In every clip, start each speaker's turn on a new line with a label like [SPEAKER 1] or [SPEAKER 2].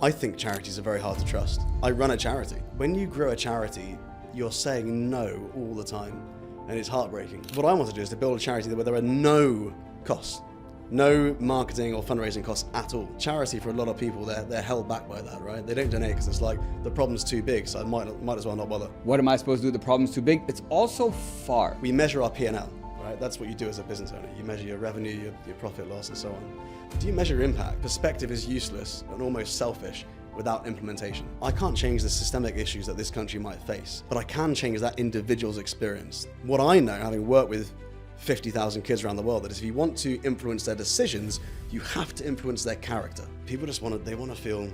[SPEAKER 1] I think charities are very hard to trust. I run a charity. When you grow a charity, you're saying no all the time, and it's heartbreaking. What I want to do is to build a charity where there are no costs, no marketing or fundraising costs at all. Charity, for a lot of people, they're held back by that, right? They don't donate because it's like, the problem's too big, so I might as well not bother.
[SPEAKER 2] What am I supposed to do? The problem's too big. It's also far.
[SPEAKER 1] We measure our P&L, right? That's what you do as a business owner. You measure your revenue, your profit loss, and so on. Do you measure impact? Perspective is useless and almost selfish without implementation. I can't change the systemic issues that this country might face, but I can change that individual's experience. What I know, having worked with 50,000 kids around the world, that if you want to influence their decisions, you have to influence their character. People just want to feel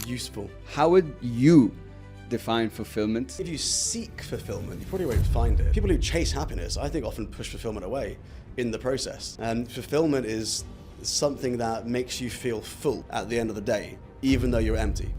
[SPEAKER 1] useful.
[SPEAKER 2] How would you define fulfillment?
[SPEAKER 1] If you seek fulfillment, you probably won't find it. People who chase happiness, I think, often push fulfillment away in the process. And fulfillment is something that makes you feel full at the end of the day, even though you're empty.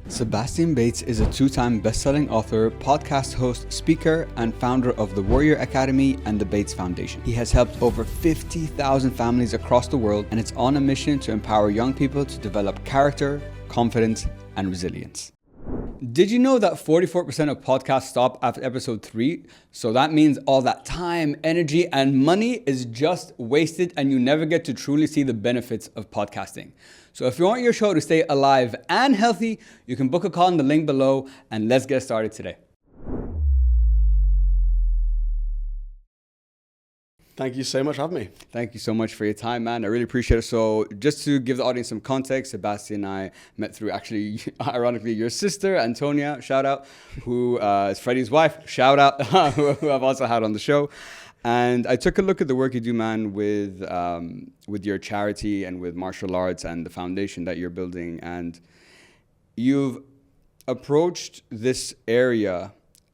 [SPEAKER 2] Sebastian Bates is a 2-time best-selling author, podcast host, speaker, and founder of the Warrior Academy and the Bates Foundation. He has helped over 50,000 families across the world, and it's on a mission to empower young people to develop character, confidence, and resilience. Did you know that 44% of podcasts stop after episode 3? So that means all that time, energy, and money is just wasted, and you never get to truly see the benefits of podcasting. So if you want your show to stay alive and healthy, you can book a call in the link below, and let's get started today.
[SPEAKER 1] Thank you so much for having me.
[SPEAKER 2] Thank you so much for your time, man. I really appreciate it. So just to give the audience some context, Sebastian and I met through, actually, ironically, your sister, Antonia, shout out, who is Freddie's wife, shout out, who I've also had on the show. And I took a look at the work you do, man, with your charity and with martial arts and the foundation that you're building. And you've approached this area,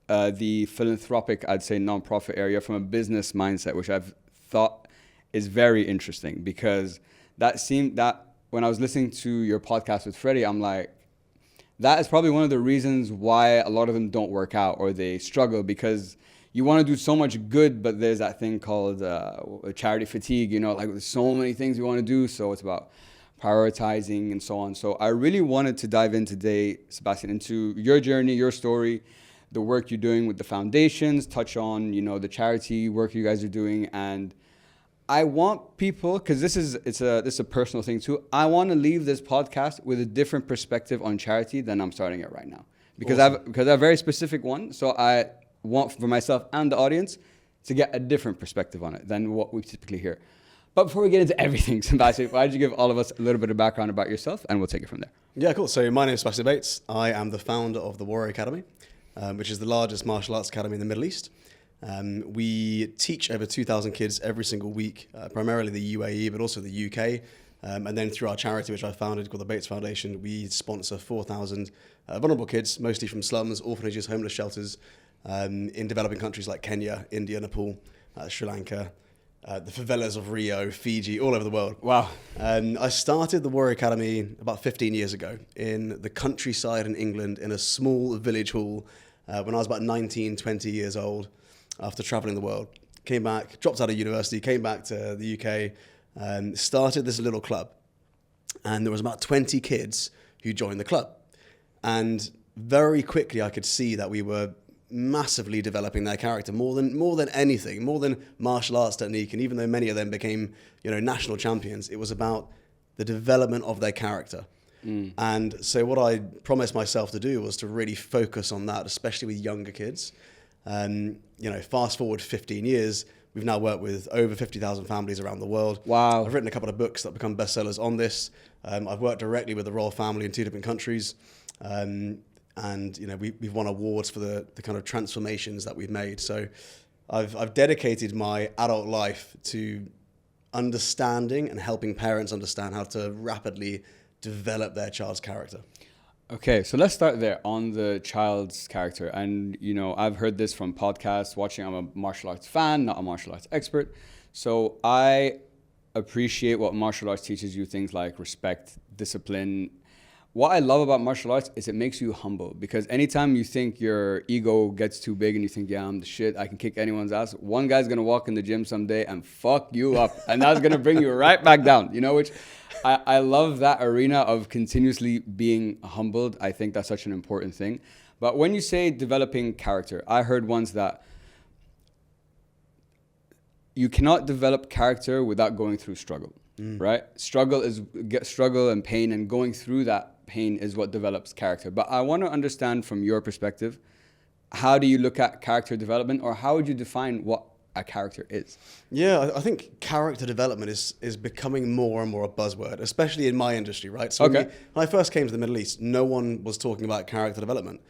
[SPEAKER 2] the philanthropic, I'd say, nonprofit area, from a business mindset, which I've thought is very interesting, because that when I was listening to your podcast with Freddie, I'm like, that is probably one of the reasons why a lot of them don't work out or they struggle, because you want to do so much good, but there's that thing called charity fatigue, like there's so many things you want to do. So it's about prioritizing and so on. So I really wanted to dive in today, Sebastian, into your journey, your story, the work you're doing with the foundations, touch on, the charity work you guys are doing. And I want people, because this is a personal thing too, I want to leave this podcast with a different perspective on charity than I'm starting at right now. Because awesome. I have a very specific one. So I want for myself and the audience to get a different perspective on it than what we typically hear. But before we get into everything, Sebastian, why don't you give all of us a little bit of background about yourself, and we'll take it from there.
[SPEAKER 1] Yeah, cool. So my name is Sebastian Bates. I am the founder of the Warrior Academy, which is the largest martial arts academy in the Middle East. We teach over 2,000 kids every single week, primarily the UAE, but also the UK. And then through our charity, which I founded, called the Bates Foundation, we sponsor 4,000 vulnerable kids, mostly from slums, orphanages, homeless shelters, in developing countries like Kenya, India, Nepal, Sri Lanka, the favelas of Rio, Fiji, all over the world.
[SPEAKER 2] Wow.
[SPEAKER 1] I started the Warrior Academy about 15 years ago in the countryside in England, in a small village hall, when I was about 19, 20 years old, after traveling the world. Came back, dropped out of university, came back to the UK, started this little club. And there was about 20 kids who joined the club. And very quickly I could see that we were massively developing their character more than anything, more than martial arts technique. And even though many of them became, national champions, it was about the development of their character. And so what I promised myself to do was to really focus on that, especially with younger kids. Fast forward 15 years, we've now worked with over 50,000 families around the world.
[SPEAKER 2] Wow.
[SPEAKER 1] I've written a couple of books that become bestsellers on this. I've worked directly with the royal family in 2 different countries. And we've won awards for the kind of transformations that we've made. So I've dedicated my adult life to understanding and helping parents understand how to rapidly develop their child's character.
[SPEAKER 2] Okay, so let's start there on the child's character. And, I've heard this from podcasts, watching. I'm a martial arts fan, not a martial arts expert. So I appreciate what martial arts teaches you, things like respect, discipline. what I love about martial arts is it makes you humble, because anytime you think your ego gets too big and you think, yeah, I'm the shit, I can kick anyone's ass, one guy's going to walk in the gym someday and fuck you up. And that's going to bring you right back down, you know, which I love that arena of continuously being humbled. I think that's such an important thing. But when you say developing character, I heard once that you cannot develop character without going through struggle, right? Struggle and pain, and going through that pain is what develops character. But I want to understand from your perspective, how do you look at character development, or how would you define what a character is?
[SPEAKER 1] Yeah, I think character development is becoming more and more a buzzword, especially in my industry, right? So when I first came to the Middle East, no one was talking about character development.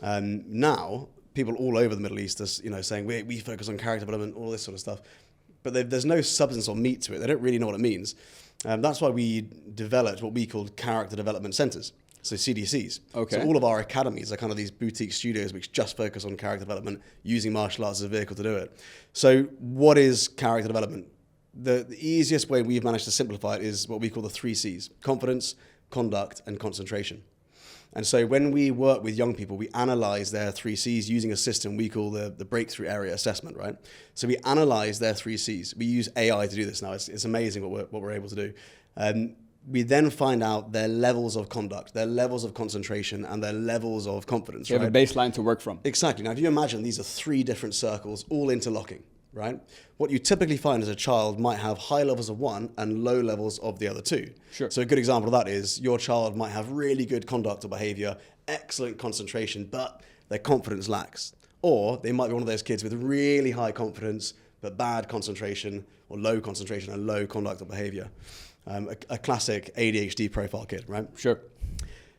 [SPEAKER 1] Now, people all over the Middle East are, you know, saying we focus on character development, all this sort of stuff. But there's no substance or meat to it. They don't really know what it means. That's why we developed what we called character development centers, so CDCs.
[SPEAKER 2] Okay.
[SPEAKER 1] So all of our academies are kind of these boutique studios which just focus on character development, using martial arts as a vehicle to do it. So what is character development? The easiest way we've managed to simplify it is what we call the 3 C's: confidence, conduct, and concentration. And so when we work with young people, we analyze their 3 C's using a system we call the breakthrough area assessment, right? So we analyze their 3 C's. We use AI to do this now. It's amazing what we're able to do. We then find out their levels of conduct, their levels of concentration, and their levels of confidence.
[SPEAKER 2] You have a baseline to work from.
[SPEAKER 1] Exactly. Now, if you imagine these are 3 different circles all interlocking, right? What you typically find is a child might have high levels of one and low levels of the other 2.
[SPEAKER 2] Sure.
[SPEAKER 1] So a good example of that is your child might have really good conduct or behavior, excellent concentration, but their confidence lacks. Or they might be one of those kids with really high confidence, but bad concentration, or low concentration and low conduct or behavior. A classic ADHD profile kid, right?
[SPEAKER 2] Sure.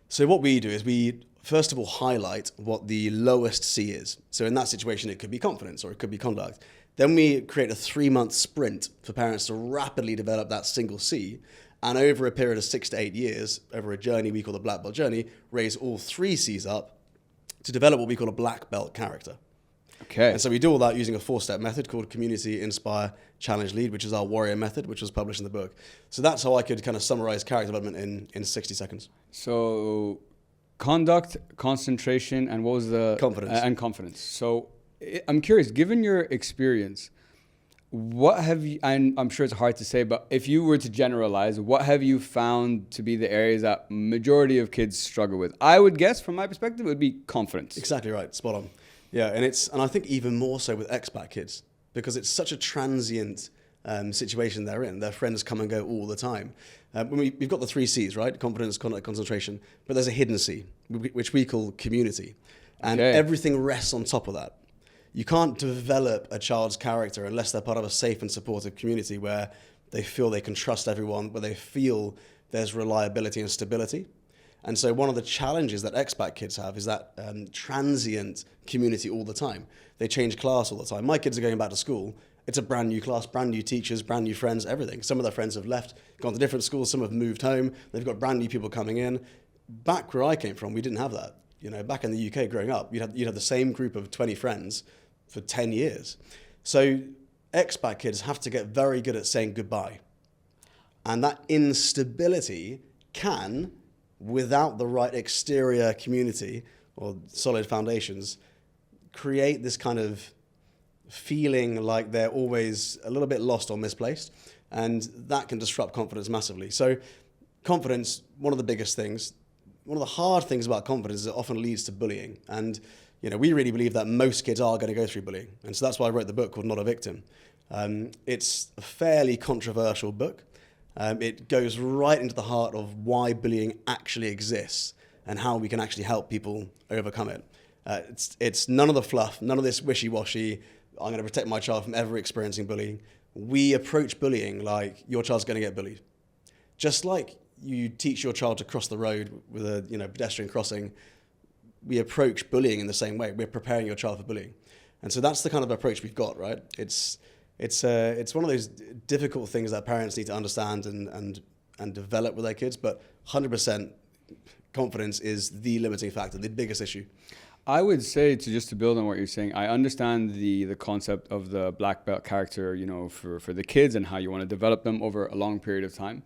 [SPEAKER 1] So what we do is we first of all highlight what the lowest C is. So in that situation, it could be confidence or it could be conduct. Then we create a 3-month sprint for parents to rapidly develop that single C, and over a period of 6 to 8 years, over a journey we call the black belt journey, raise all 3 C's up to develop what we call a black belt character.
[SPEAKER 2] Okay.
[SPEAKER 1] And so we do all that using a 4-step method called Community, Inspire, Challenge, Lead, which is our warrior method, which was published in the book. So that's how I could kind of summarize character development in 60 seconds.
[SPEAKER 2] So conduct, concentration, and what was the...
[SPEAKER 1] Confidence.
[SPEAKER 2] And confidence. So I'm curious, given your experience, what have you, and I'm sure it's hard to say, but if you were to generalize, what have you found to be the areas that majority of kids struggle with? I would guess, from my perspective, it would be confidence.
[SPEAKER 1] Exactly right, spot on. Yeah, and I think even more so with expat kids, because it's such a transient situation they're in. Their friends come and go all the time. We've got the 3 C's, right? Confidence, conduct, concentration, but there's a hidden C, which we call community. And everything rests on top of that. You can't develop a child's character unless they're part of a safe and supportive community where they feel they can trust everyone, where they feel there's reliability and stability. And so one of the challenges that expat kids have is that transient community all the time. They change class all the time. My kids are going back to school. It's a brand new class, brand new teachers, brand new friends, everything. Some of their friends have left, gone to different schools. Some have moved home. They've got brand new people coming in. Back where I came from, we didn't have that. You know, back in the UK growing up, you'd have the same group of 20 friends for 10 years. So expat kids have to get very good at saying goodbye. And that instability can, without the right exterior community or solid foundations, create this kind of feeling like they're always a little bit lost or misplaced. And that can disrupt confidence massively. So confidence, one of the biggest things, one of the hard things about confidence is it often leads to bullying. And you know, we really believe that most kids are going to go through bullying. And so that's why I wrote the book called Not a Victim. It's a fairly controversial book. It goes right into the heart of why bullying actually exists and how we can actually help people overcome it. It's none of the fluff, none of this wishy-washy, I'm going to protect my child from ever experiencing bullying. We approach bullying like your child's going to get bullied. Just like you teach your child to cross the road with a pedestrian crossing, we approach bullying in the same way. We're preparing your child for bullying. And so that's the kind of approach we've got, right? It's one of those difficult things that parents need to understand and develop with their kids, but 100% confidence is the limiting factor, the biggest issue.
[SPEAKER 2] I would say, to build on what you're saying, I understand the concept of the black belt character, for the kids and how you want to develop them over a long period of time.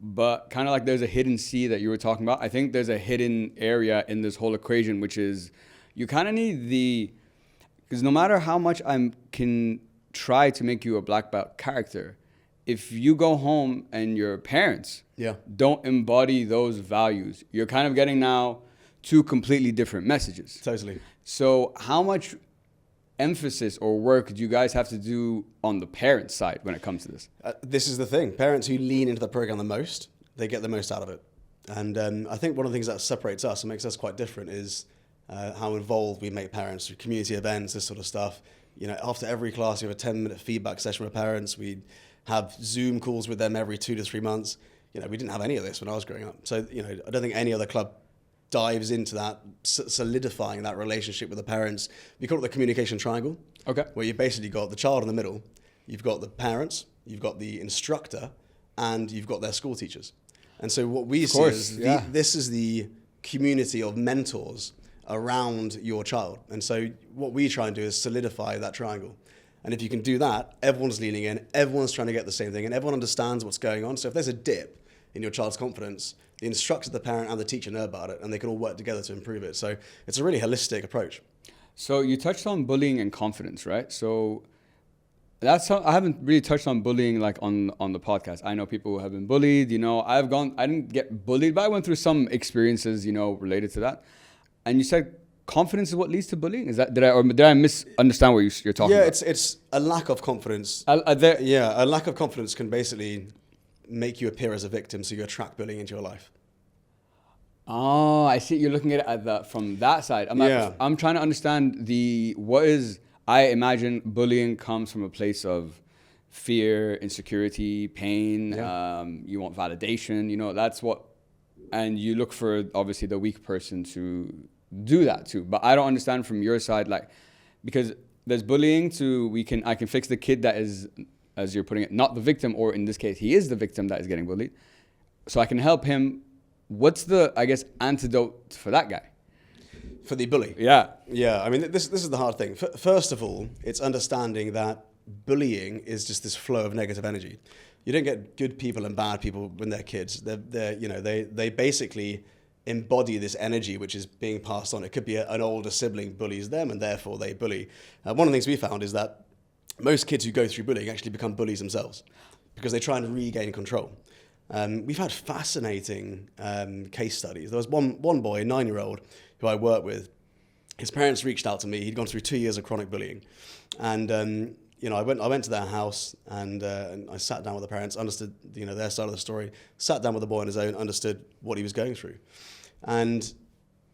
[SPEAKER 2] but kind of like there's a hidden sea that you were talking about. I think there's a hidden area in this whole equation, which is you kind of need because no matter how much I can try to make you a black belt character, if you go home and your parents don't embody those values, you're kind of getting now two completely different messages.
[SPEAKER 1] Totally.
[SPEAKER 2] So how much emphasis or work do you guys have to do on the parent side when it comes to this?
[SPEAKER 1] This is the thing. Parents who lean into the program the most, they get the most out of it. And I think one of the things that separates us and makes us quite different is how involved we make parents through community events, this sort of stuff. After every class, we have a 10-minute feedback session with parents. We have Zoom calls with them every 2 to 3 months. We didn't have any of this when I was growing up. So, I don't think any other club dives into that, solidifying that relationship with the parents. We call it the communication triangle.
[SPEAKER 2] Okay.
[SPEAKER 1] Where you basically got the child in the middle, you've got the parents, you've got the instructor, and you've got their school teachers. And so what we see is this is the community of mentors around your child. And so what we try and do is solidify that triangle. And if you can do that, everyone's leaning in, everyone's trying to get the same thing, and everyone understands what's going on. So if there's a dip in your child's confidence, the instructor, the parent, and the teacher know about it, and they can all work together to improve it. So it's a really holistic approach.
[SPEAKER 2] So you touched on bullying and confidence, right? So I haven't really touched on bullying like on the podcast. I know people who have been bullied. I didn't get bullied, but I went through some experiences, related to that. And you said confidence is what leads to bullying. Is that did I misunderstand what you're talking about?
[SPEAKER 1] Yeah, it's a lack of confidence. A lack of confidence can basically make you appear as a victim, so you attract bullying into your life.
[SPEAKER 2] Oh, I see. You're looking at it from that side. I'm trying to understand I imagine bullying comes from a place of fear, insecurity, pain.
[SPEAKER 1] Yeah.
[SPEAKER 2] You want validation. That's what, and you look for obviously the weak person to do that too. But I don't understand from your side, because there's bullying I can fix the kid that is, as you're putting it, not the victim, or in this case, he is the victim that is getting bullied. So I can help him. What's the, antidote for that guy?
[SPEAKER 1] For the bully?
[SPEAKER 2] Yeah.
[SPEAKER 1] Yeah, I mean, this is the hard thing. First of all, it's understanding that bullying is just this flow of negative energy. You don't get good people and bad people when they're kids. They basically embody this energy which is being passed on. It could be an older sibling bullies them, and therefore they bully. One of the things we found is that most kids who go through bullying actually become bullies themselves because they try and regain control. We've had fascinating case studies. There was one boy, a 9-year-old, who I worked with. His parents reached out to me. He'd gone through 2 years of chronic bullying. And I went to their house and I sat down with the parents, understood their side of the story, sat down with the boy on his own, understood what he was going through. And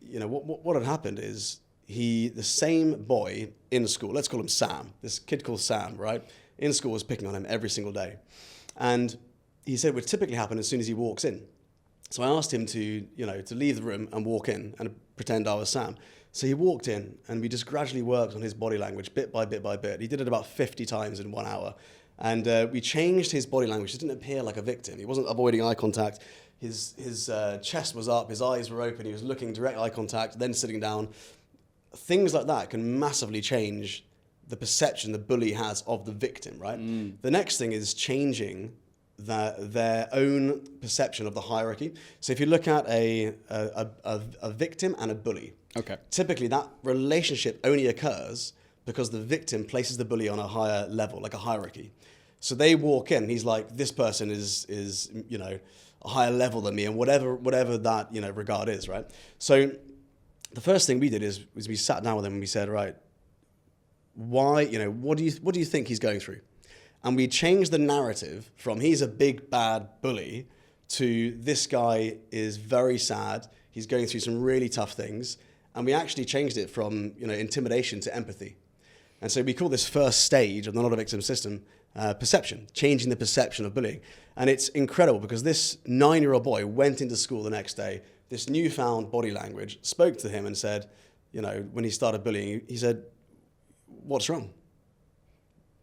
[SPEAKER 1] what had happened is the same boy in school, let's call him Sam, this kid called Sam, right, in school was picking on him every single day. And he said it would typically happen as soon as he walks in. So I asked him to leave the room and walk in and pretend I was Sam. So he walked in and we just gradually worked on his body language bit by bit by bit. He did it about 50 times in 1 hour. And we changed his body language. He didn't appear like a victim. He wasn't avoiding eye contact. His chest was up, his eyes were open, he was looking direct eye contact, then sitting down. Things like that can massively change the perception the bully has of the victim, right? The next thing is changing their own perception of the hierarchy. So if you look at a victim and a bully,
[SPEAKER 2] okay,
[SPEAKER 1] typically that relationship only occurs because the victim places the bully on a higher level, like a hierarchy. So they walk in, he's like, this person is a higher level than me, and whatever that regard is, right? So the first thing we did is we sat down with him and we said, right, why, what do you think he's going through? And we changed the narrative from he's a big bad bully to this guy is very sad, he's going through some really tough things, and we actually changed it from intimidation to empathy. And so we call this first stage of the not-a-victim system perception, changing the perception of bullying. And it's incredible because this 9-year-old boy went into school the next day, this newfound body language, spoke to him and said, when he started bullying, he said, what's wrong?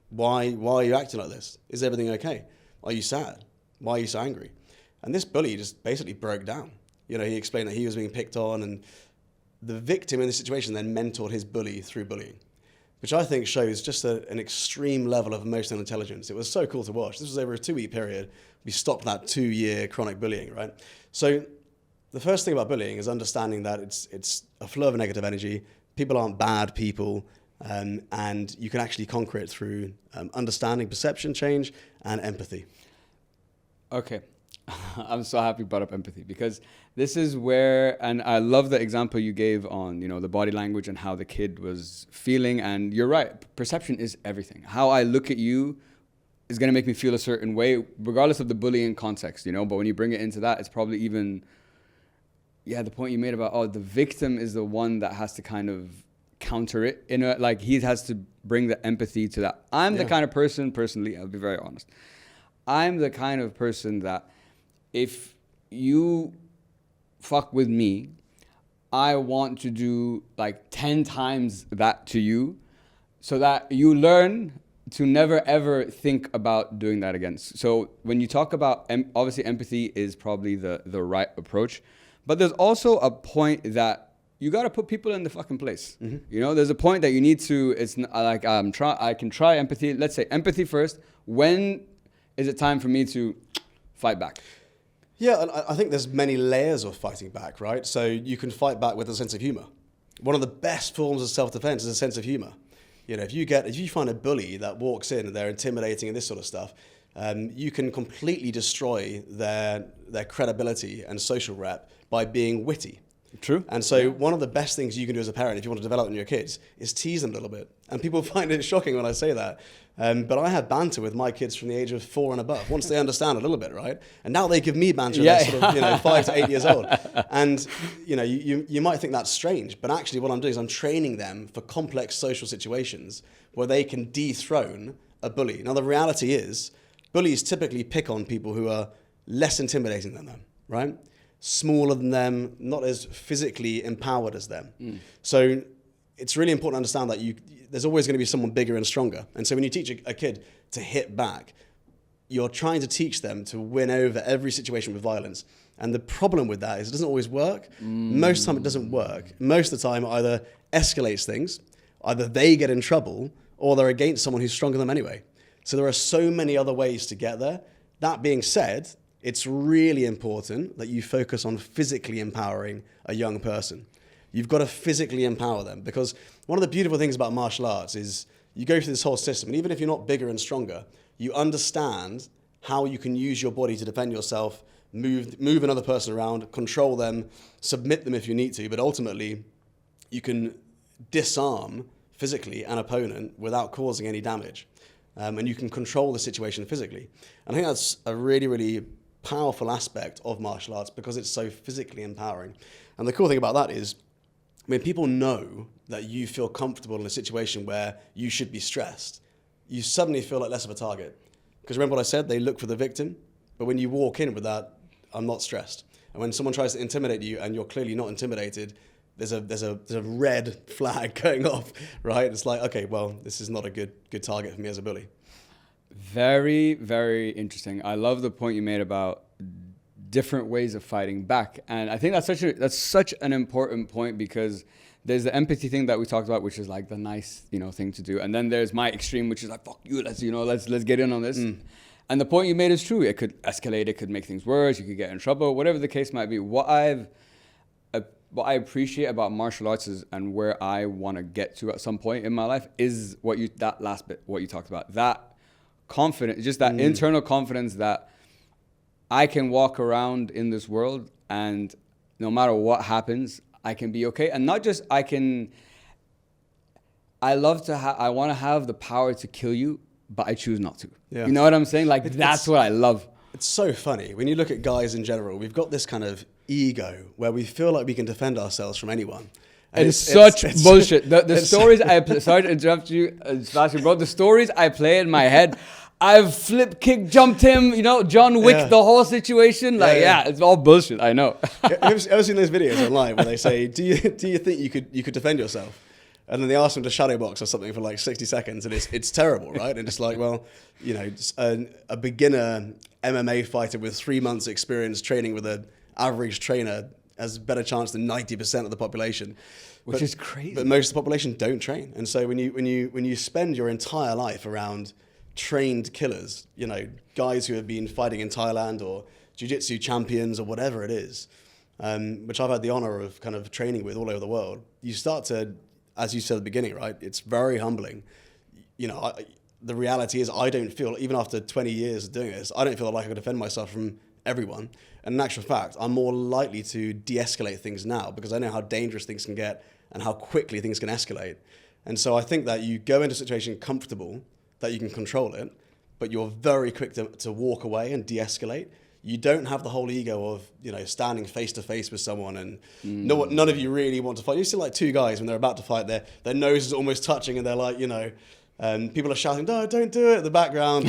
[SPEAKER 1] Why are you acting like this? Is everything okay? Are you sad? Why are you so angry? And this bully just basically broke down. He explained that he was being picked on, and the victim in this situation then mentored his bully through bullying. which I think shows just an extreme level of emotional intelligence. It was so cool to watch. This was over a 2-week period. We stopped that 2-year chronic bullying, right? So the first thing about bullying is understanding that it's a flow of negative energy. People aren't bad people, and you can actually conquer it through understanding, perception change, and empathy.
[SPEAKER 2] Okay. I'm so happy you brought up empathy, because this is where, and I love the example you gave on, you know, the body language and how the kid was feeling. And you're right, perception is everything. How I look at you is going to make me feel a certain way, regardless of the bullying context, you know. But when you bring it into that, it's probably even, yeah, the point you made about, oh, the victim is the one that has to kind of counter it, in a, like, he has to bring the empathy to that. I'm the kind of person, personally, I'll be very honest, I'm the kind of person that if you fuck with me, I want to do like 10 times that to you, so that you learn to never ever think about doing that again. So when you talk about, obviously empathy is probably the right approach, but there's also a point that you got to put people in the fucking place. Mm-hmm. You know, there's a point that you need to, it's not like, I can try empathy. Let's say empathy first. When is it time for me to fight back?
[SPEAKER 1] Yeah, and I think there's many layers of fighting back, right? So you can fight back with a sense of humor. One of the best forms of self-defense is a sense of humor. You know, if you find a bully that walks in and they're intimidating and this sort of stuff, you can completely destroy their credibility and social rep by being witty.
[SPEAKER 2] True.
[SPEAKER 1] And so one of the best things you can do as a parent, if you want to develop in your kids, is tease them a little bit. And people find it shocking when I say that. But I have banter with my kids from the age of 4 and above, once they understand a little bit, right? And now they give me banter when they're sort of, 5 to 8 years old. And, you might think that's strange, but actually what I'm doing is I'm training them for complex social situations where they can dethrone a bully. Now, the reality is bullies typically pick on people who are less intimidating than them, right? Smaller than them, not as physically empowered as them. So it's really important to understand that there's always going to be someone bigger and stronger. And so when you teach a kid to hit back, you're trying to teach them to win over every situation with violence. And the problem with that is it doesn't always work. Most of the time it doesn't work. Most of the time it either escalates things, either they get in trouble, or they're against someone who's stronger than them anyway. So there are so many other ways to get there. That being said, it's really important that you focus on physically empowering a young person. You've got to physically empower them, because one of the beautiful things about martial arts is you go through this whole system, and even if you're not bigger and stronger, you understand how you can use your body to defend yourself, move another person around, control them, submit them if you need to, but ultimately you can disarm physically an opponent without causing any damage. And you can control the situation physically. And I think that's a really, really powerful aspect of martial arts, because it's so physically empowering. And the cool thing about that is, when people know that you feel comfortable in a situation where you should be stressed, you suddenly feel like less of a target. Because remember what I said, they look for the victim, but when you walk in with that, I'm not stressed. And when someone tries to intimidate you and you're clearly not intimidated, there's a red flag going off, right? It's like, okay, well, this is not a good target for me as a bully.
[SPEAKER 2] Very, very interesting. I love the point you made about different ways of fighting back. And I think that's such an important point, because there's the empathy thing that we talked about, which is like the nice, thing to do. And then there's my extreme, which is like, fuck you, let's get in on this. And the point you made is true. It could escalate, it could make things worse, you could get in trouble, whatever the case might be. What I appreciate about martial arts is, and where I want to get to at some point in my life, is that last bit, what you talked about. That confidence, just that internal confidence that I can walk around in this world and no matter what happens, I can be okay. And not just I want to have the power to kill you, but I choose not to. Yeah. You know what I'm saying? Like, that's what I love.
[SPEAKER 1] It's so funny. When you look at guys in general, we've got this kind of ego where we feel like we can defend ourselves from anyone.
[SPEAKER 2] And it's such bullshit. The stories sorry to interrupt you, Sebastian, bro. The stories I play in my head, I've flip kick jumped him, John Wick, the whole situation. Like, it's all bullshit. I know.
[SPEAKER 1] Have you ever seen those videos online where they say, do you think you could defend yourself? And then they ask them to shadow box or something for like 60 seconds, and it's terrible, right? And it's like, well, a beginner MMA fighter with 3 months experience training with an average trainer has better chance than 90% of the population.
[SPEAKER 2] Which is crazy.
[SPEAKER 1] But most of the population don't train. And so when you spend your entire life around trained killers, you know, guys who have been fighting in Thailand or jiu-jitsu champions or whatever it is, which I've had the honor of kind of training with all over the world, you start to, as you said at the beginning, right? It's very humbling. You know, the reality is I don't feel, even after 20 years of doing this, I don't feel like I can defend myself from everyone. And in actual fact, I'm more likely to de-escalate things now because I know how dangerous things can get and how quickly things can escalate. And so I think that you go into a situation comfortable, that you can control it, but you're very quick to walk away and de-escalate. You don't have the whole ego of, you know, standing face to face with someone and none of you really want to fight. You see like two guys when they're about to fight, their nose is almost touching and they're like, you know, people are shouting, no, don't do it in the background.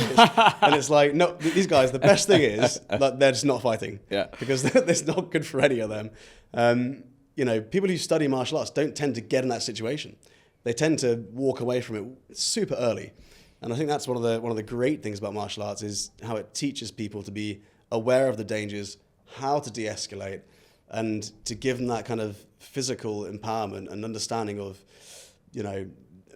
[SPEAKER 1] And it's like, no, these guys, the best thing is that they're just not fighting.
[SPEAKER 2] Yeah.
[SPEAKER 1] Because that's not good for any of them. You know, people who study martial arts don't tend to get in that situation. They tend to walk away from it super early. And I think that's one of the great things about martial arts is how it teaches people to be aware of the dangers, how to de-escalate, and to give them that kind of physical empowerment and understanding of, you know,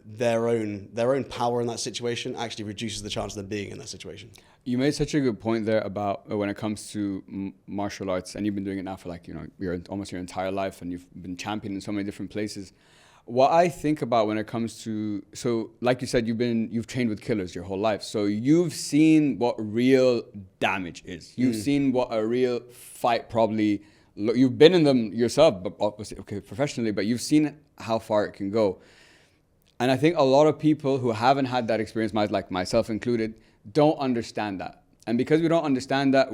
[SPEAKER 1] their own power in that situation actually reduces the chance of them being in that situation.
[SPEAKER 2] You made such a good point there about when it comes to martial arts, and you've been doing it now for like, you know, almost your entire life, and you've been champion in so many different places. What I think about when it comes to, so like you said, you've trained with killers your whole life. So you've seen what real damage is. You've seen what a real fight probably, you've been in them yourself, but obviously, okay, professionally, but you've seen how far it can go. And I think a lot of people who haven't had that experience, like myself included, don't understand that. And because we don't understand that,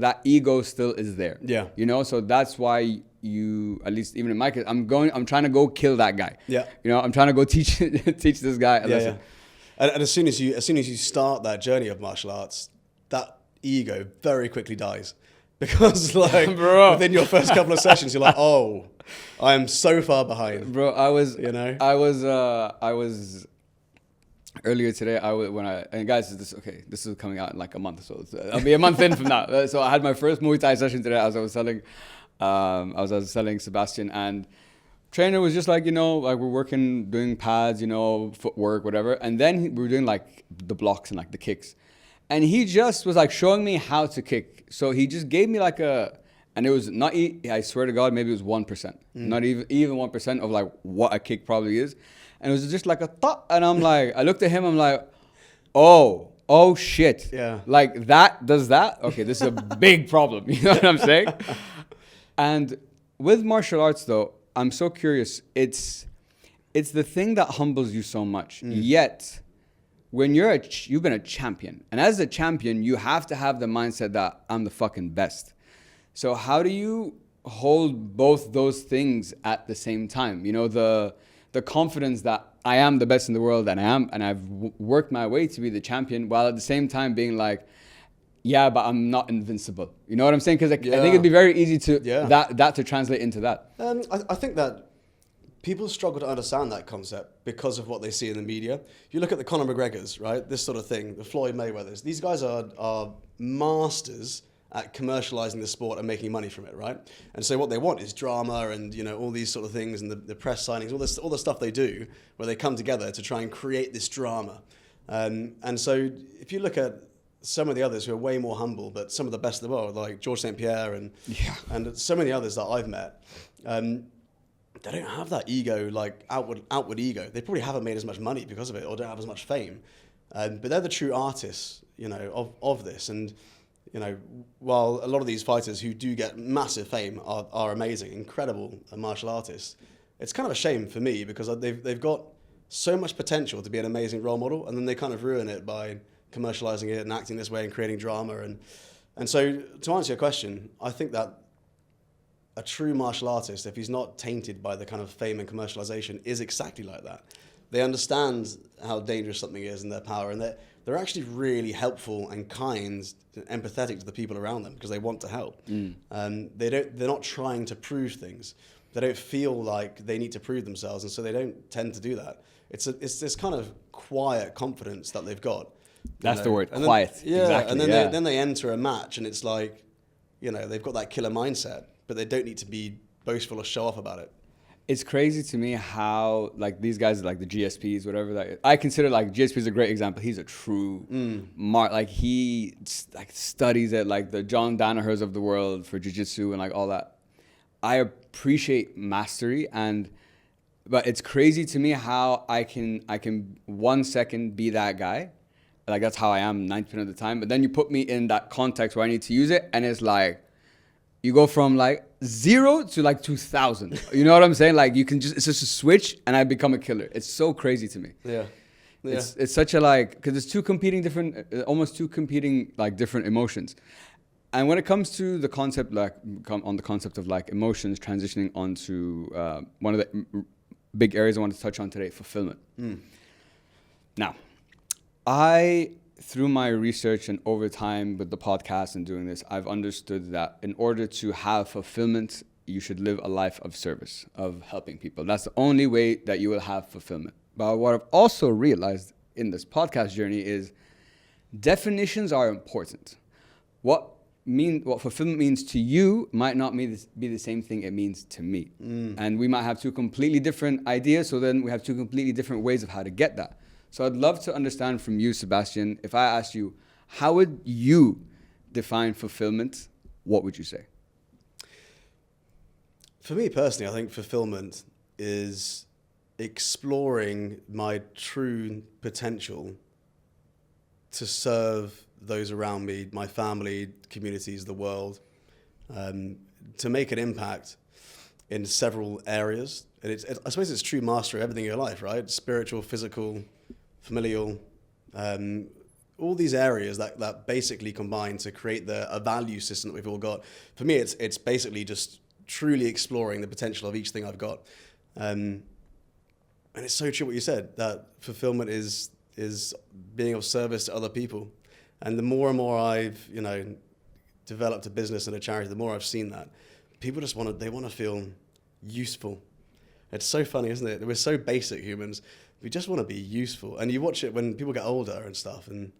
[SPEAKER 2] that ego still is there.
[SPEAKER 1] Yeah.
[SPEAKER 2] You know, so that's why at least even in my case, I'm trying to go kill that guy.
[SPEAKER 1] Yeah.
[SPEAKER 2] You know, I'm trying to go teach this guy a lesson.
[SPEAKER 1] Yeah. And as soon as you start that journey of martial arts, that ego very quickly dies. Because like within your first couple of sessions, you're like, oh, I am so far behind.
[SPEAKER 2] Bro, I was earlier today, and guys, this is coming out in like a month, so I'll be a month in from now. So I had my first Muay Thai session today as I was selling Sebastian, and trainer was just like, you know, like we're working, doing pads, you know, footwork, whatever. And then we were doing like the blocks and like the kicks. And he just was like showing me how to kick. So he just gave me like and it was not, I swear to God, maybe it was 1%. Not even 1% of like what a kick probably is. And it was just like a thought. And I'm like, I looked at him, I'm like, oh shit.
[SPEAKER 1] Yeah.
[SPEAKER 2] Like that does that? Okay, this is a big problem. You know what I'm saying? And with martial arts though, I'm so curious. It's the thing that humbles you so much. Yet, when you've been a champion, and as a champion, you have to have the mindset that I'm the fucking best. So how do you hold both those things at the same time? You know, the confidence that I am the best in the world, and I've worked my way to be the champion, while at the same time being like, yeah, but I'm not invincible. You know what I'm saying? Because I think it'd be very easy to that to translate into that.
[SPEAKER 1] I think that people struggle to understand that concept because of what they see in the media. You look at the Conor McGregors, right? This sort of thing, the Floyd Mayweathers. These guys are masters at commercializing the sport and making money from it, right? And so what they want is drama and, you know, all these sort of things, and the press signings, all the stuff they do where they come together to try and create this drama. And so if you look at some of the others who are way more humble, but some of the best in the world, like George St. Pierre and so many others that I've met, they don't have that ego, like outward ego. They probably haven't made as much money because of it, or don't have as much fame. But they're the true artists, you know, of this. And, you know, while a lot of these fighters who do get massive fame are amazing, incredible martial artists, it's kind of a shame for me because they've got so much potential to be an amazing role model, and then they kind of ruin it by commercializing it and acting this way and creating drama. And so to answer your question, I think that a true martial artist, if he's not tainted by the kind of fame and commercialization, is exactly like that. They understand how dangerous something is and their power, and they're actually really helpful and kind and empathetic to the people around them because they want to help. They're not trying to prove things. They don't feel like they need to prove themselves, and so they don't tend to do that. It's this kind of quiet confidence that they've got.
[SPEAKER 2] That's the word, quiet.
[SPEAKER 1] Yeah,
[SPEAKER 2] exactly.
[SPEAKER 1] And then they enter a match, and it's like, you know, they've got that killer mindset. but they don't need to be boastful or show off about it.
[SPEAKER 2] It's crazy to me how like these guys, like the GSPs, whatever that I consider, like GSP is a great example. He's a true like he like studies it, like the John Danahers of the world for jiu-jitsu and like all that. I appreciate mastery, but it's crazy to me how I can 1 second be that guy. Like that's how I am 90% of the time. But then you put me in that context where I need to use it, and it's like you go from like 0 to like 2,000. You know what I'm saying? Like it's just a switch, and I become a killer. It's so crazy to me.
[SPEAKER 1] Yeah.
[SPEAKER 2] It's such a like, because it's almost two competing like different emotions. And when it comes to the concept, like on the concept of like emotions transitioning onto one of the big areas I wanted to touch on today, fulfillment. Now, through my research and over time with the podcast and doing this, I've understood that in order to have fulfillment, you should live a life of service, of helping people. That's the only way that you will have fulfillment. But what I've also realized in this podcast journey is definitions are important. What fulfillment means to you might not be the same thing it means to me. And we might have two completely different ideas, so then we have two completely different ways of how to get that. So I'd love to understand from you, Sebastian, if I asked you, how would you define fulfillment? What would you say?
[SPEAKER 1] For me personally, I think fulfillment is exploring my true potential to serve those around me, my family, communities, the world, to make an impact in several areas. And I suppose it's true mastery of everything in your life, right? Spiritual, physical, familial, all these areas that basically combine to create a value system that we've all got. For me, it's basically just truly exploring the potential of each thing I've got. And it's so true what you said, that fulfillment is being of service to other people. And the more and more I've, developed a business and a charity, the more I've seen that. People just want to feel useful. It's so funny, isn't it? We're so basic humans. We just want to be useful. And you watch it when people get older and stuff, and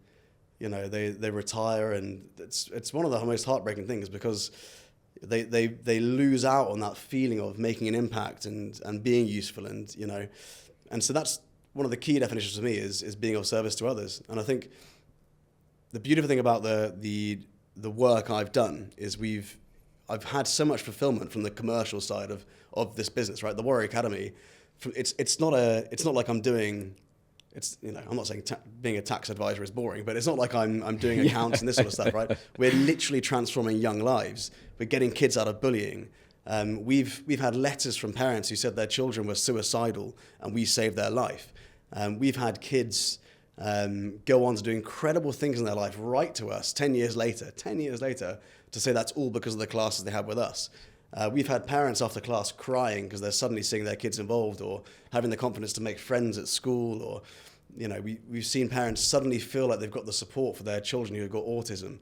[SPEAKER 1] they retire, and it's one of the most heartbreaking things, because they lose out on that feeling of making an impact and being useful, and so that's one of the key definitions for me is being of service to others. And I think the beautiful thing about the work I've done is I've had so much fulfillment from the commercial side of this business, right? The Warrior Academy. It's not like I'm doing. I'm not saying being a tax advisor is boring, but it's not like I'm doing accounts and this sort of stuff, right? We're literally transforming young lives. We're getting kids out of bullying. We've had letters from parents who said their children were suicidal, and we saved their life. We've had kids go on to do incredible things in their life, write to us 10 years later, to say that's all because of the classes they had with us. We've had parents after class crying because they're suddenly seeing their kids involved, or having the confidence to make friends at school, or we've seen parents suddenly feel like they've got the support for their children who have got autism.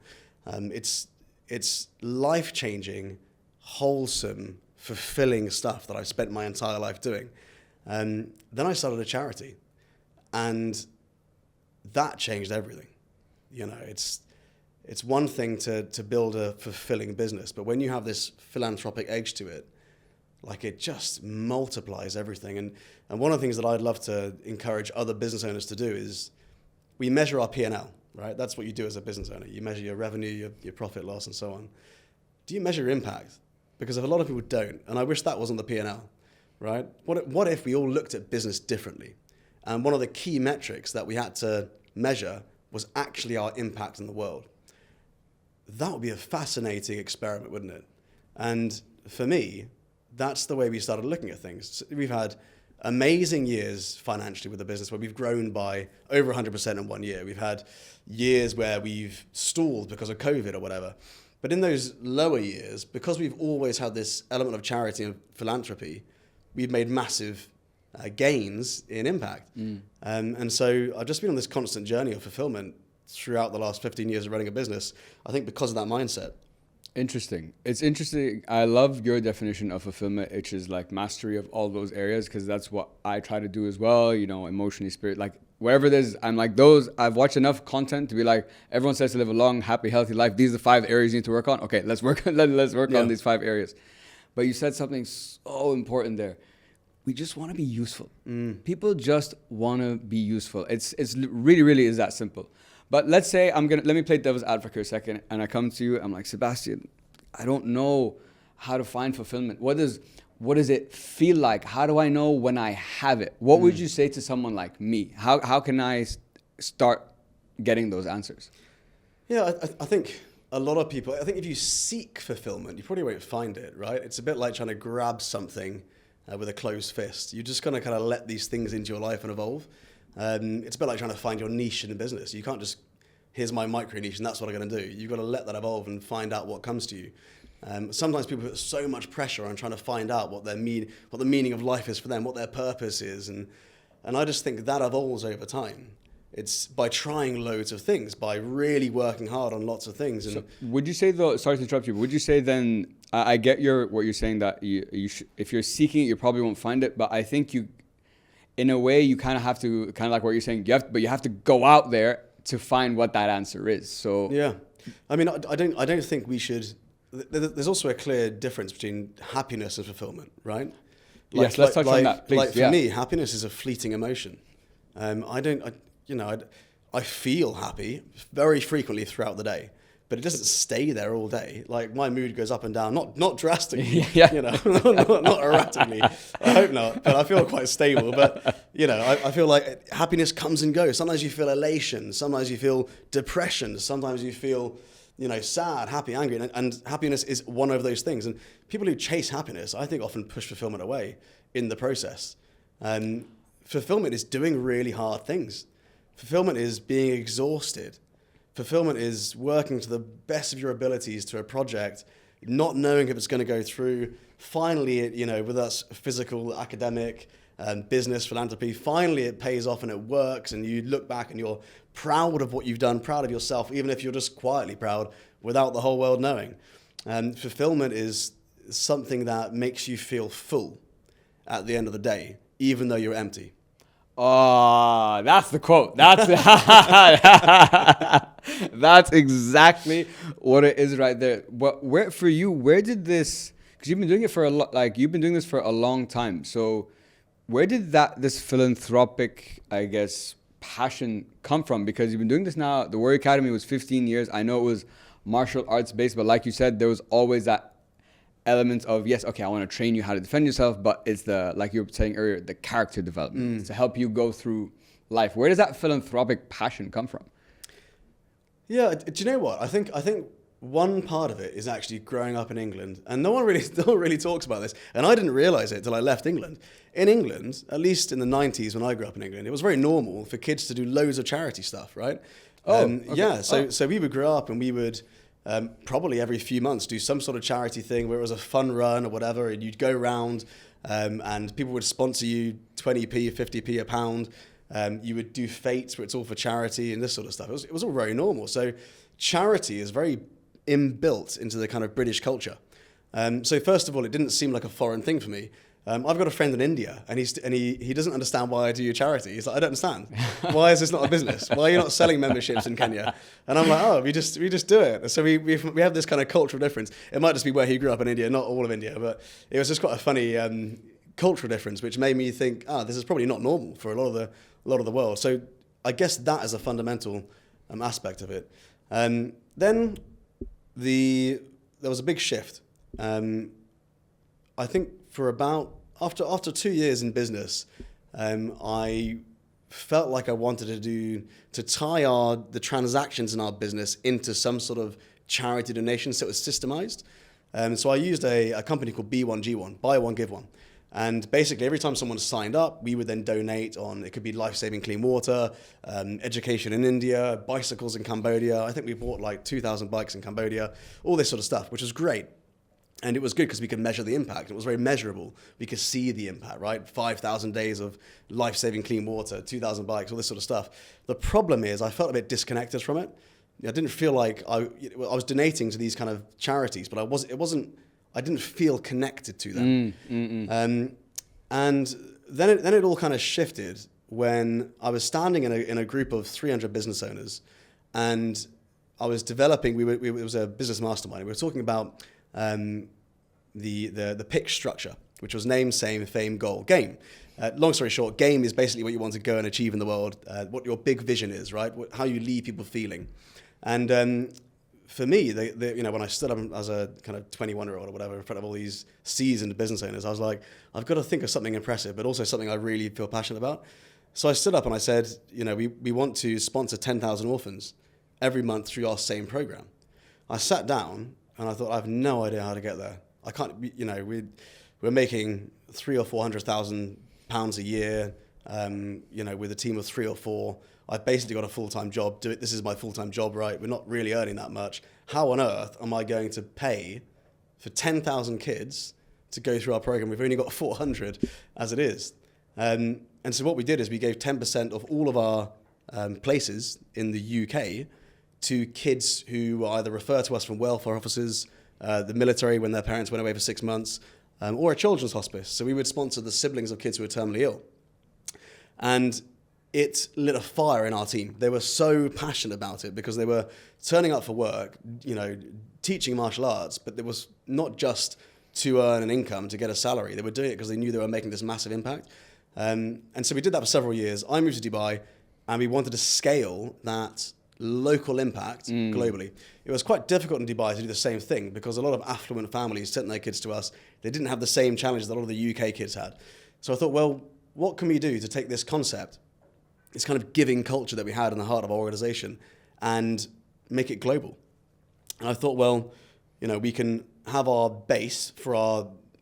[SPEAKER 1] It's life-changing, wholesome, fulfilling stuff that I've spent my entire life doing. Then I started a charity, and that changed everything. It's one thing to build a fulfilling business, but when you have this philanthropic edge to it, like, it just multiplies everything. And one of the things that I'd love to encourage other business owners to do is we measure our P&L, right? That's what you do as a business owner. You measure your revenue, your profit loss, and so on. Do you measure your impact? Because if a lot of people don't, and I wish that wasn't the P&L, right? What if we all looked at business differently? And one of the key metrics that we had to measure was actually our impact in the world. That would be a fascinating experiment, wouldn't it? And for me, that's the way we started looking at things. So we've had amazing years financially with the business where we've grown by over 100% in 1 year. We've had years where we've stalled because of COVID or whatever. But in those lower years, because we've always had this element of charity and philanthropy, we've made massive gains in impact. And so I've just been on this constant journey of fulfillment throughout the last 15 years of running a business, I think because of that mindset.
[SPEAKER 2] Interesting. It's interesting. I love your definition of fulfillment, which is like mastery of all those areas, because that's what I try to do as well, emotionally, spirit, like wherever there's, I'm like those, I've watched enough content to be like, everyone says to live a long, happy, healthy life. These are the 5 areas you need to work on. Okay, let's work on these 5 areas. But you said something so important there. We just want to be useful. People just want to be useful. It's really, really is that simple. But let's say let me play devil's advocate for a second, and I come to you, I'm like, Sebastian, I don't know how to find fulfillment. What does it feel like? How do I know when I have it? What would you say to someone like me? How can I start getting those answers?
[SPEAKER 1] Yeah, I think a lot of people, I think if you seek fulfillment, you probably won't find it, right? It's a bit like trying to grab something with a closed fist. You're just going to kind of let these things into your life and evolve. It's a bit like trying to find your niche in a business. You can't just, here's my micro niche and that's what I'm going to do. You've got to let that evolve and find out what comes to you. Sometimes people put so much pressure on trying to find out what the meaning of life is for them, what their purpose is. And I just think that evolves over time. It's by trying loads of things, by really working hard on lots of things. And
[SPEAKER 2] so would you say though, sorry to interrupt you, but would you say then, I get what you're saying that if you're seeking it, you probably won't find it. But I think in a way, you kind of have to, kind of like what you're saying, you have to go out there to find what that answer is. So
[SPEAKER 1] yeah, I mean, I don't think we should. There's also a clear difference between happiness and fulfillment, right?
[SPEAKER 2] Yes, let's touch on that, please.
[SPEAKER 1] Like for me, happiness is a fleeting emotion. I feel happy very frequently throughout the day, but it doesn't stay there all day. Like my mood goes up and down, not drastically, not erratically. I hope not, but I feel quite stable. But I feel like happiness comes and goes. Sometimes you feel elation, sometimes you feel depression, sometimes you feel sad, happy, angry, and happiness is one of those things. And people who chase happiness, I think, often push fulfillment away in the process. Fulfillment is doing really hard things. Fulfillment is being exhausted. Fulfillment is working to the best of your abilities to a project, not knowing if it's going to go through. Finally, whether that's physical, academic, business, philanthropy, finally it pays off and it works, and you look back and you're proud of what you've done, proud of yourself, even if you're just quietly proud without the whole world knowing. Fulfillment is something that makes you feel full at the end of the day, even though you're empty.
[SPEAKER 2] Oh, that's the quote. That's exactly what it is right there. But where did this, because you've been doing it for a long time. So where did this philanthropic, I guess, passion come from? Because you've been doing this now. The Warrior Academy was 15 years. I know it was martial arts based, but like you said, there was always that element of, yes, okay, I want to train you how to defend yourself, but it's like you were saying earlier, the character development to help you go through life. Where does that philanthropic passion come from?
[SPEAKER 1] Yeah, do you know what? I think one part of it is actually growing up in England, and no one really talks about this, and I didn't realize it till I left England. In England, at least in the 90s when I grew up in England, it was very normal for kids to do loads of charity stuff, right?
[SPEAKER 2] Okay.
[SPEAKER 1] Yeah, so we would grow up and we would probably every few months do some sort of charity thing where it was a fun run or whatever, and you'd go around and people would sponsor you 20p, 50p a pound. You would do fetes where it's all for charity and this sort of stuff. It was all very normal. So charity is very inbuilt into the kind of British culture. So first of all, it didn't seem like a foreign thing for me. I've got a friend in India, and he doesn't understand why I do charity. He's like, I don't understand. Why is this not a business? Why are you not selling memberships in Kenya? And I'm like, oh, we just do it. So we have this kind of cultural difference. It might just be where he grew up in India, not all of India, but it was just quite a funny cultural difference, which made me think, this is probably not normal for a lot of the world. So I guess that is a fundamental aspect of it. Then there was a big shift. I think after 2 years in business, I felt like I wanted to tie the transactions in our business into some sort of charity donation, so it was systemized. So I used a company called B1G1, buy one, give one. And basically every time someone signed up, we would then donate on, it could be life-saving clean water, education in India, bicycles in Cambodia. I think we bought like 2,000 bikes in Cambodia, all this sort of stuff, which was great. And it was good because we could measure the impact. It was very measurable. We could see the impact, right? 5,000 days of life-saving clean water, 2,000 bikes, all this sort of stuff. The problem is I felt a bit disconnected from it. I didn't feel like I was donating to these kind of charities, but I didn't feel connected to them. And then it all kind of shifted when I was standing in a group of 300 business owners, and I was developing. It was a business mastermind. We were talking about the pitch structure, which was name, same, fame, goal, game. Long story short, game is basically what you want to go and achieve in the world, what your big vision is, right? How you leave people feeling. And for me, when I stood up as a kind of 21-year-old or whatever in front of all these seasoned business owners, I was like, I've got to think of something impressive, but also something I really feel passionate about. So I stood up and I said, we want to sponsor 10,000 orphans every month through our same program. I sat down and I thought, I have no idea how to get there. I can't, we're making £300,000 or £400,000 a year, with a team of 3 or 4. I've basically got a full-time job. This is my full-time job, right? We're not really earning that much. How on earth am I going to pay for 10,000 kids to go through our program? We've only got 400 as it is. And so what we did is we gave 10% of all of our places in the UK to kids who were either referred to us from welfare officers, the military when their parents went away for 6 months, or a children's hospice. So we would sponsor the siblings of kids who were terminally ill. And it lit a fire in our team. They were so passionate about it because they were turning up for work, teaching martial arts, but it was not just to earn an income, to get a salary. They were doing it because they knew they were making this massive impact. And so we did that for several years. I moved to Dubai and we wanted to scale that local impact globally. It was quite difficult in Dubai to do the same thing because a lot of affluent families sent their kids to us. They didn't have the same challenges that a lot of the UK kids had. So I thought, well, what can we do to take this concept, this kind of giving culture that we had in the heart of our organization, and make it global? And I thought, well, we can have our base for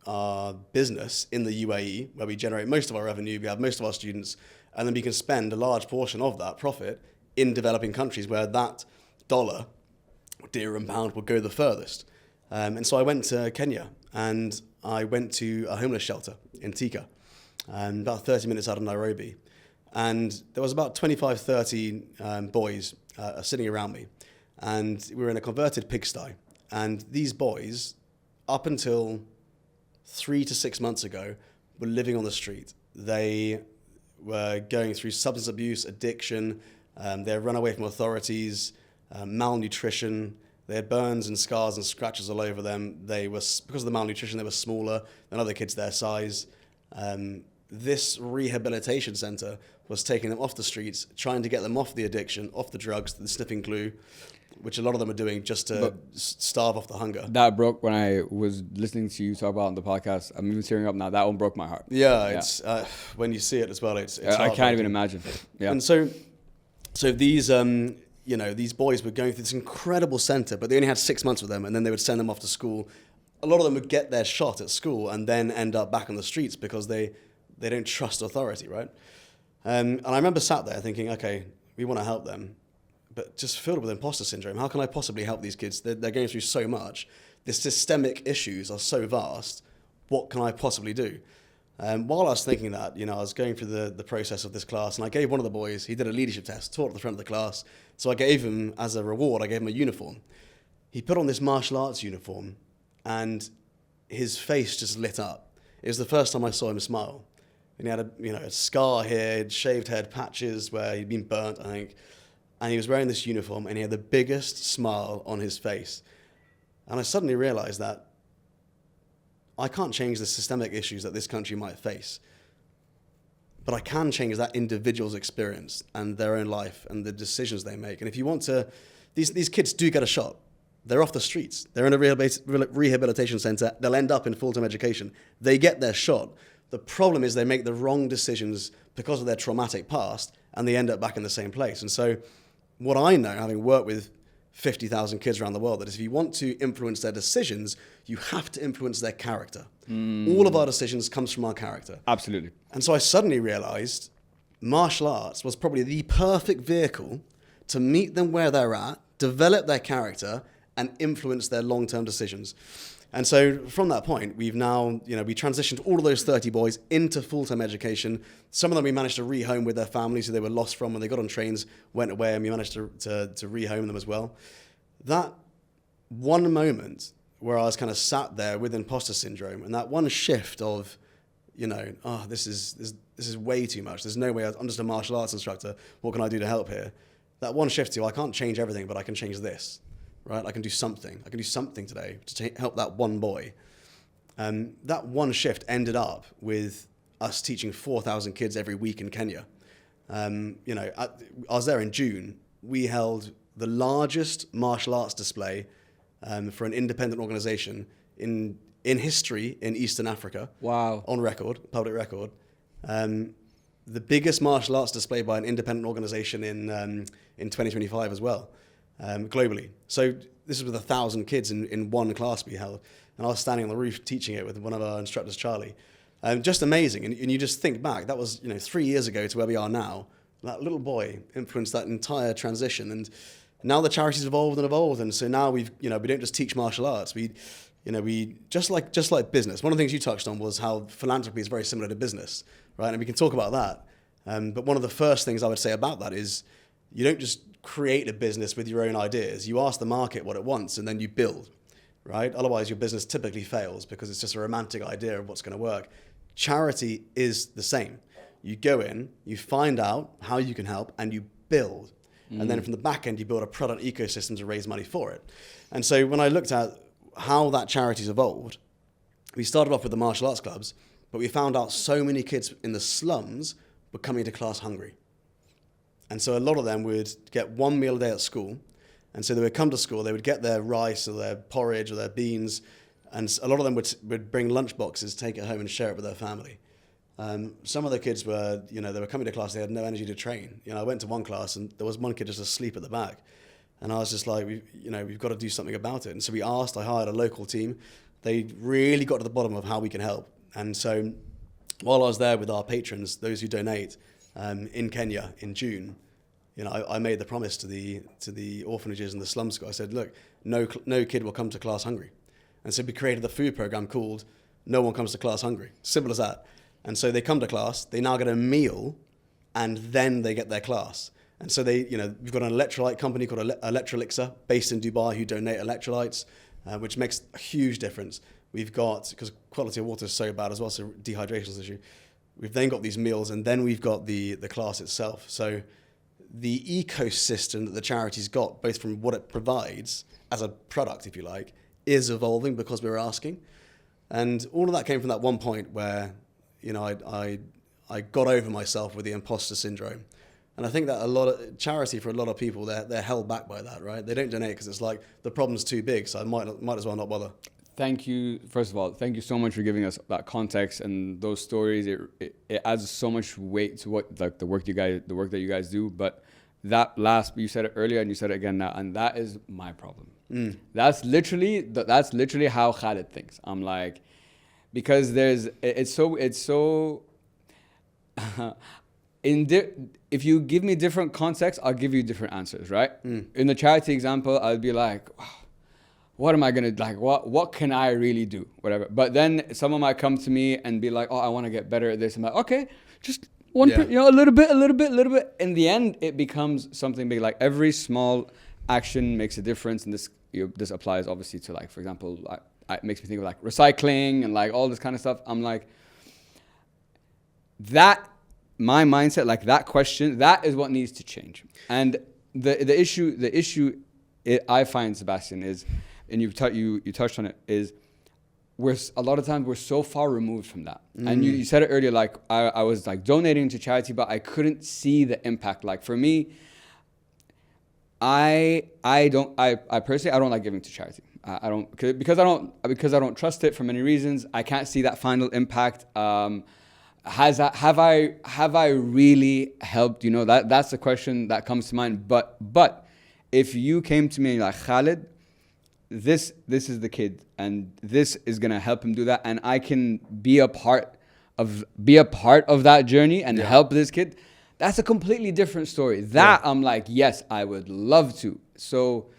[SPEAKER 1] our business in the UAE, where we generate most of our revenue, we have most of our students, and then we can spend a large portion of that profit in developing countries where that dollar, dirham, pound will go the furthest. And so I went to Kenya and I went to a homeless shelter in Thika, about 30 minutes out of Nairobi. And there was about 25, 30 boys sitting around me. And we were in a converted pigsty. And these boys, up until 3 to 6 months ago, were living on the street. They were going through substance abuse, addiction. They had run away from authorities, malnutrition. They had burns and scars and scratches all over them. Because of the malnutrition, they were smaller than other kids their size. This rehabilitation center was taking them off the streets, trying to get them off the addiction, off the drugs, the sniffing glue, which a lot of them are doing just to starve off the hunger.
[SPEAKER 2] That broke when I was listening to you talk about on the podcast. I'm even tearing up now. That one broke my heart.
[SPEAKER 1] Yeah. It's when you see it as well, it's
[SPEAKER 2] I can't even imagine. Yeah.
[SPEAKER 1] And so these these boys were going through this incredible center, but they only had 6 months with them, and then they would send them off to school. A lot of them would get their shot at school and then end up back on the streets because they don't trust authority, right? And I remember sat there thinking, okay, we want to help them, but just filled with imposter syndrome. How can I possibly help these kids? They're going through so much. The systemic issues are so vast. What can I possibly do? While I was thinking that, I was going through the process of this class, and I gave one of the boys, he did a leadership test, taught at the front of the class. So I gave him, as a reward, I gave him a uniform. He put on this martial arts uniform, and his face just lit up. It was the first time I saw him smile. And he had a scar here, he'd shaved head, patches where he'd been burnt, I think. And he was wearing this uniform, and he had the biggest smile on his face. And I suddenly realized that I can't change the systemic issues that this country might face, but I can change that individual's experience and their own life and the decisions they make. And if you want to, these kids do get a shot. They're off the streets. They're in a rehabilitation center. They'll end up in full-time education. They get their shot. The problem is they make the wrong decisions because of their traumatic past, and they end up back in the same place. And so what I know, having worked with 50,000 kids around the world, that if you want to influence their decisions, you have to influence their character. All of our decisions comes from our character.
[SPEAKER 2] Absolutely.
[SPEAKER 1] And so I suddenly realized martial arts was probably the perfect vehicle to meet them where they're at, develop their character, and influence their long-term decisions. And so from that point, we've now, we transitioned all of those 30 boys into full-time education. Some of them we managed to rehome with their families who they were lost from when they got on trains, went away, and we managed to rehome them as well. That one moment where I was kind of sat there with imposter syndrome, and that one shift of, this is way too much. There's no way, I'm just a martial arts instructor. What can I do to help here? That one shift to, I can't change everything, but I can change this. Right, I can do something. I can do something today to help that one boy. That one shift ended up with us teaching 4,000 kids every week in Kenya. I was there in June. We held the largest martial arts display for an independent organization in history in Eastern Africa.
[SPEAKER 2] Wow.
[SPEAKER 1] On record, public record. The biggest martial arts display by an independent organization in 2025 as well, globally. So this is with 1,000 kids in one class we held. And I was standing on the roof teaching it with one of our instructors, Charlie. Just amazing. And you just think back, that was 3 years ago to where we are now. That little boy influenced that entire transition. And now the charity's evolved and evolved. And so now we don't just teach martial arts. We just like business. One of the things you touched on was how philanthropy is very similar to business, right? And we can talk about that. But one of the first things I would say about that is you don't just create a business with your own ideas. You ask the market what it wants and then you build, right? Otherwise your business typically fails because it's just a romantic idea of what's going to work. Charity is the same. You go in, you find out how you can help, and you build. And then from the back end, you build a product ecosystem to raise money for it. And so when I looked at how that charity's evolved, we started off with the martial arts clubs, but we found out so many kids in the slums were coming to class hungry. And so a lot of them would get one meal a day at school. And so they would come to school, they would get their rice or their porridge or their beans, and a lot of them would bring lunch boxes, take it home and share it with their family. Some of the kids were, they were coming to class, they had no energy to train. I went to one class and there was one kid just asleep at the back. And I was just like, we've got to do something about it. And so I hired a local team. They really got to the bottom of how we can help. And so while I was there with our patrons, those who donate, in Kenya in June, I made the promise to the orphanages and the slum school. I said, look, no kid will come to class hungry. And so we created the food program called No One Comes to Class Hungry. Simple as that. And so they come to class, they now get a meal, and then they get their class. And so we've got an electrolyte company called Electrolixer based in Dubai who donate electrolytes, which makes a huge difference. We've got, because quality of water is so bad as well, so dehydration is an issue. We've then got these meals, and then we've got the class itself. So the ecosystem that the charity's got, both from what it provides as a product, if you like, is evolving because we're asking. And all of that came from that one point where, I got over myself with the imposter syndrome. And I think that a lot of charity for a lot of people, they're held back by that, right? They don't donate because it's like the problem's too big, so I might as well not bother.
[SPEAKER 2] Thank you. First of all, thank you so much for giving us that context and those stories. It adds so much weight to what the work that you guys do. But that last, you said it earlier and you said it again now, and that is my problem. That's literally how Khaled thinks. I'm like, because it's so if you give me different contexts, I'll give you different answers, right? In the charity example, I'll be like, what am I gonna what can I really do? Whatever. But then someone might come to me and be like, oh, I want to get better at this. I'm like, okay, just a little bit. In the end, it becomes something big. Like every small action makes a difference, and this applies obviously to, like, for example, it makes me think of like recycling and like all this kind of stuff. I'm like, that my mindset, like that question, that is what needs to change. And the issue I find, Sebastian, is, and you touched on it, is a lot of times we're so far removed from that. And you said it earlier, like I was like donating to charity, but I couldn't see the impact. Like for me, I personally, I don't like giving to charity. Because I don't trust it for many reasons. I can't see that final impact. Have I really helped? That's the question that comes to mind. But if you came to me like, Khaled, this is the kid, and this is gonna help him do that, and I can be a part of that journey and help this kid, that's a completely different story. I'm like, yes, I would love to. So,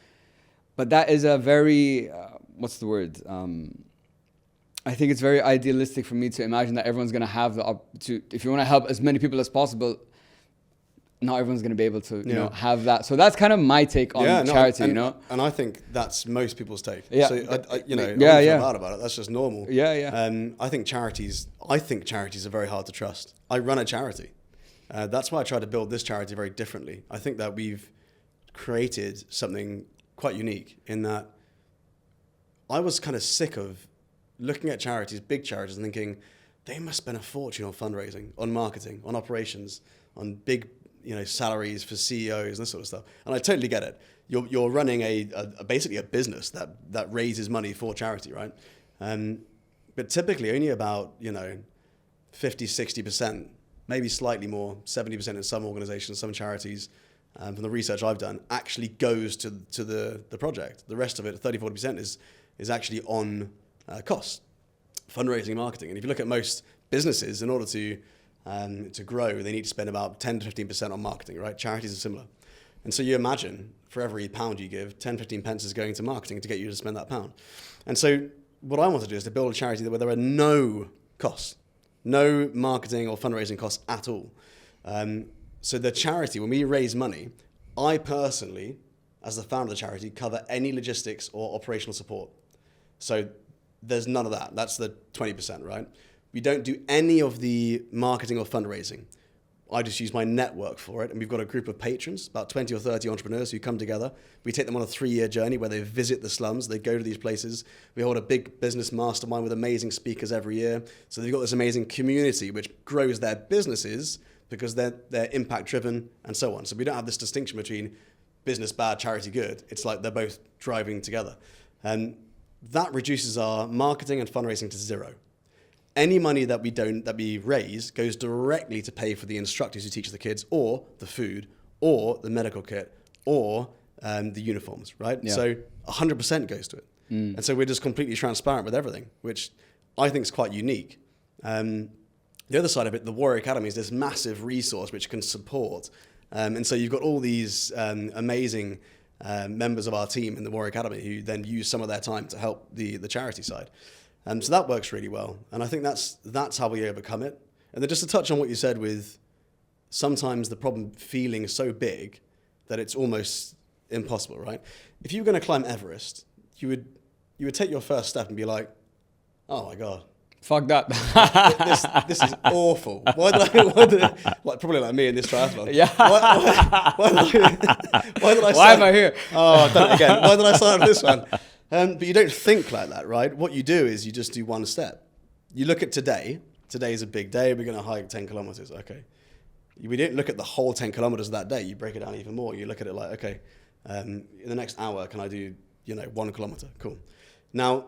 [SPEAKER 2] but that is a very what's the word? I think it's very idealistic for me to imagine that everyone's going to have if you want to help as many people as possible, not everyone's going to be able to have that. So that's kind of my take on charity,
[SPEAKER 1] And I think that's most people's take.
[SPEAKER 2] Yeah.
[SPEAKER 1] So I don't feel bad about it. That's just normal.
[SPEAKER 2] Yeah.
[SPEAKER 1] I think charities are very hard to trust. I run a charity. That's why I try to build this charity very differently. I think that we've created something quite unique in that I was kind of sick of looking at charities, big charities, and thinking they must spend a fortune on fundraising, on marketing, on operations, on big, salaries for CEOs and this sort of stuff. And I totally get it. You're running basically a business that raises money for charity, right? But typically only about 50, 60%, maybe slightly more, 70% in some organizations, some charities, from the research I've done, actually goes to the project. The rest of it, 30, 40%, is actually on costs, fundraising, marketing. And if you look at most businesses, in order to grow, they need to spend about 10 to 15% on marketing, right? Charities are similar. And so you imagine for every pound you give, 10, 15 pence is going to marketing to get you to spend that pound. And so what I want to do is to build a charity where there are no costs, no marketing or fundraising costs at all. So the charity, when we raise money, I personally, as the founder of the charity, cover any logistics or operational support. So there's none of that. That's the 20%, right? We don't do any of the marketing or fundraising. I just use my network for it. And we've got a group of patrons, about 20 or 30 entrepreneurs who come together. We take them on a 3-year journey where they visit the slums. They go to these places. We hold a big business mastermind with amazing speakers every year. So they've got this amazing community which grows their businesses because they're impact driven and so on. So we don't have this distinction between business bad, charity good. It's like they're both driving together. And that reduces our marketing and fundraising to zero. Any money that we raise goes directly to pay for the instructors who teach the kids, or the food, or the medical kit, or the uniforms, right? Yeah. So 100% goes to it. And so we're just completely transparent with everything, which I think is quite unique. The other side of it, the Warrior Academy, is this massive resource which can support. And so you've got all these amazing members of our team in the Warrior Academy who then use some of their time to help the charity side. So that works really well. And I think that's how we overcome it. And then just to touch on what you said with sometimes the problem feeling so big that it's almost impossible, right? If you were going to climb Everest, you would take your first step and be like, oh my God.
[SPEAKER 2] Fuck that.
[SPEAKER 1] this is awful. Why did I probably like me in this triathlon.
[SPEAKER 2] Yeah.
[SPEAKER 1] Why
[SPEAKER 2] am I here?
[SPEAKER 1] Oh, I've done it again. Why did I sign up for this one? But you don't think like that, right? What you do is you just do one step. You look at today. Today is a big day. We're going to hike 10 kilometers. Okay. We don't look at the whole 10 kilometers of that day. You break it down even more. You look at it like, okay, in the next hour, can I do, 1 kilometer? Cool. Now,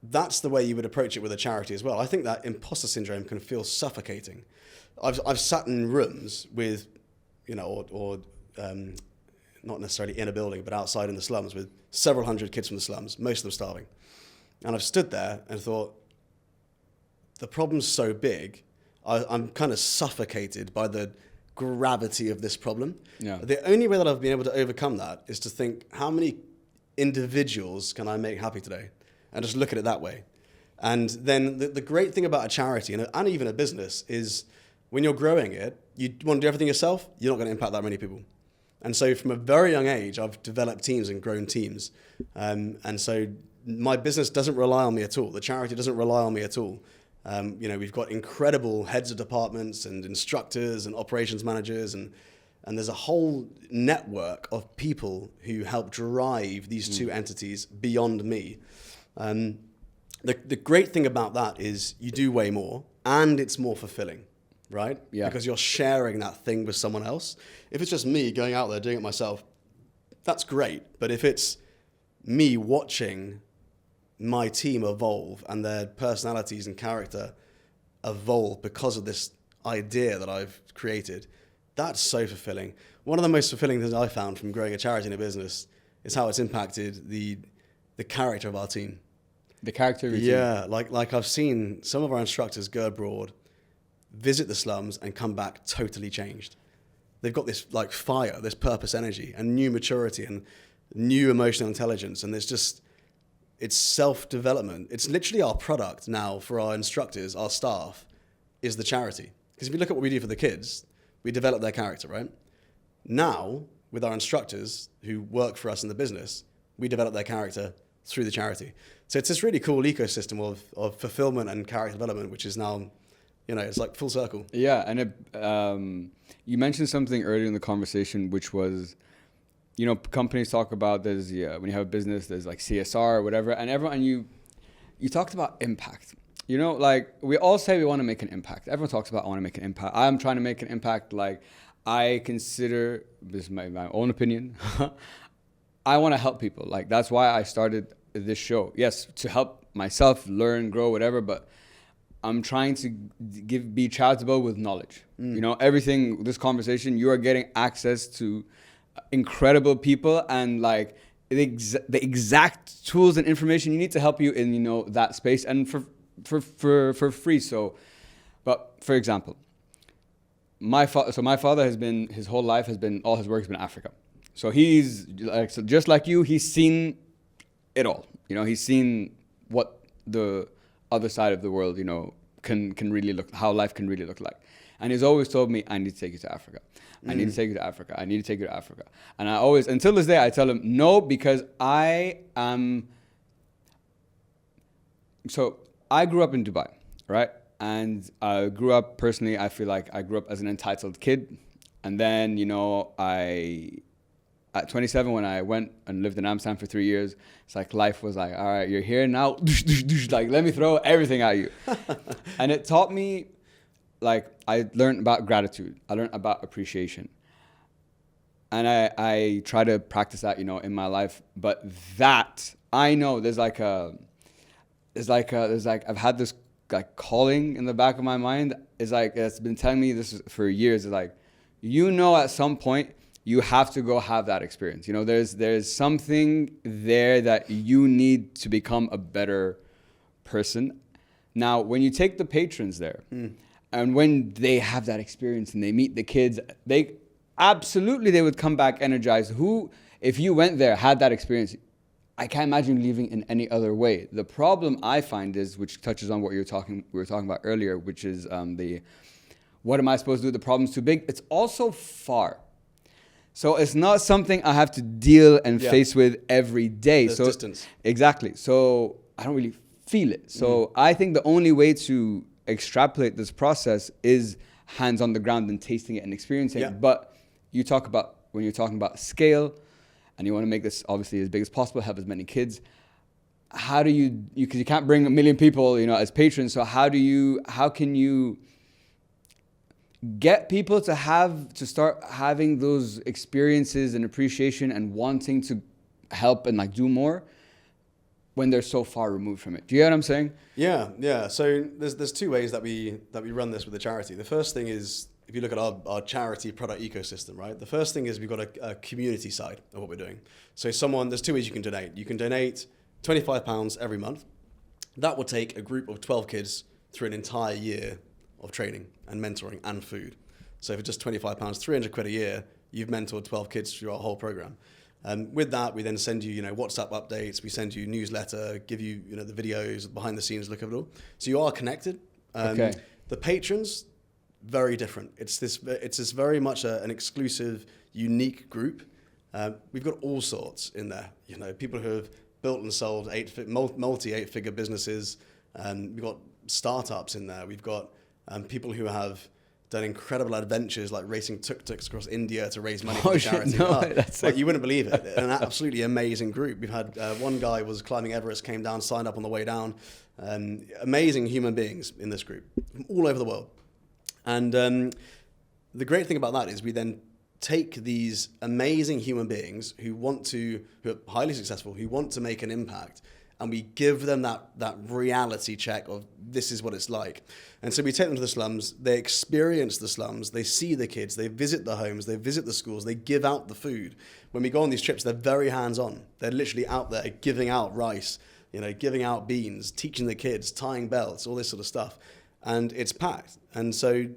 [SPEAKER 1] that's the way you would approach it with a charity as well. I think that imposter syndrome can feel suffocating. I've sat in rooms with, not necessarily in a building, but outside in the slums with several hundred kids from the slums, most of them starving. And I've stood there and thought, the problem's so big, I'm kind of suffocated by the gravity of this problem. Yeah. The only way that I've been able to overcome that is to think, how many individuals can I make happy today? And just look at it that way. And then the great thing about a charity and even a business is when you're growing it, you want to do everything yourself, you're not going to impact that many people. And so from a very young age, I've developed teams and grown teams. And so my business doesn't rely on me at all. The charity doesn't rely on me at all. We've got incredible heads of departments and instructors and operations managers, and there's a whole network of people who help drive these two entities beyond me. The great thing about that is you do way more and it's more fulfilling, right? Yeah. Because you're sharing that thing with someone else. If it's just me going out there doing it myself, that's great. But if it's me watching my team evolve and their personalities and character evolve because of this idea that I've created, that's so fulfilling. One of the most fulfilling things I found from growing a charity and a business is how it's impacted the character of our team.
[SPEAKER 2] The character of your team?
[SPEAKER 1] Yeah, like I've seen some of our instructors go abroad, visit the slums, and come back totally changed. They've got this like fire, this purpose energy, and new maturity, and new emotional intelligence, and it's self-development. It's literally our product now for our instructors, our staff, is the charity. Because if you look at what we do for the kids, we develop their character, right? Now, with our instructors who work for us in the business, we develop their character through the charity. So it's this really cool ecosystem of fulfillment and character development, which is now, it's like full circle.
[SPEAKER 2] Yeah, and you mentioned something earlier in the conversation, which was, companies talk about when you have a business, there's like CSR or whatever, and you talked about impact. You know, like we all say we want to make an impact. Everyone talks about I want to make an impact. I'm trying to make an impact. Like I consider, this is my own opinion, I want to help people. Like that's why I started this show. Yes, to help myself learn, grow, whatever, but I'm trying to be charitable with knowledge. You know, everything, this conversation, you are getting access to incredible people and like the exact tools and information you need to help you in, you know, that space and for free. So, but for example, my father has been, his whole life has been, all his work has been Africa. So he's like, so just like you, he's seen it all. You know, he's seen what the other side of the world, you know, can really look, how life can really look like. And he's always told me, I need to take you to Africa. I need to take you to Africa. I need to take you to Africa. And I always, until this day, I tell him no, because I am, so I grew up in Dubai, right? And I grew up, personally, I feel like I grew up as an entitled kid. And then, you know, at 27, when I went and lived in Amsterdam for 3 years, it's like life was like, all right, you're here now. Like, let me throw everything at you. And it taught me, like, I learned about gratitude. I learned about appreciation. And I try to practice that, you know, in my life. But that, I know I've had this like calling in the back of my mind. It's like, it's been telling me this for years. It's like, you know, at some point, you have to go have that experience. You know, there's something there that you need to become a better person. Now, when you take the patrons there, and when they have that experience and they meet the kids, they would come back energized. Who, if you went there, had that experience, I can't imagine leaving in any other way. The problem I find is, which touches on what we were talking about earlier, which is what am I supposed to do? The problem's too big. It's also far. So it's not something I have to deal and face with every day.
[SPEAKER 1] There's distance.
[SPEAKER 2] Exactly. So I don't really feel it. So I think the only way to extrapolate this process is hands on the ground and tasting it and experiencing it. But you talk about, when you're talking about scale and you want to make this obviously as big as possible, have as many kids, how do you, because you can't bring 1 million people, you know, as patrons. So how can you get people to start having those experiences and appreciation and wanting to help and like do more when they're so far removed from it? Do you get what I'm saying?
[SPEAKER 1] Yeah. So there's two ways that we run this with the charity. The first thing is, if you look at our charity product ecosystem, right? The first thing is we've got a community side of what we're doing. So there's two ways you can donate. You can donate £25 every month. That will take a group of 12 kids through an entire year of training and mentoring and food. So for just £25, 300 quid a year, you've mentored 12 kids through our whole program. And with that, we then send you, WhatsApp updates. We send you newsletter, give you, the videos, behind the scenes look of it all. So you are connected.
[SPEAKER 2] Okay.
[SPEAKER 1] The patrons, very different. It's this very much an exclusive, unique group. We've got all sorts in there. People who have built and sold multi 8-figure businesses. We've got startups in there. We've got people who have done incredible adventures like racing tuk-tuks across India to raise money for the charity. You wouldn't believe it. An absolutely amazing group. We've had one guy was climbing Everest, came down, signed up on the way down. Amazing human beings in this group from all over the world. And the great thing about that is we then take these amazing human beings who are highly successful, who want to make an impact, and we give them that reality check of this is what it's like. And so we take them to the slums, they experience the slums, they see the kids, they visit the homes, they visit the schools, they give out the food. When we go on these trips, they're very hands-on. They're literally out there giving out rice, giving out beans, teaching the kids, tying belts, all this sort of stuff. And it's packed. And so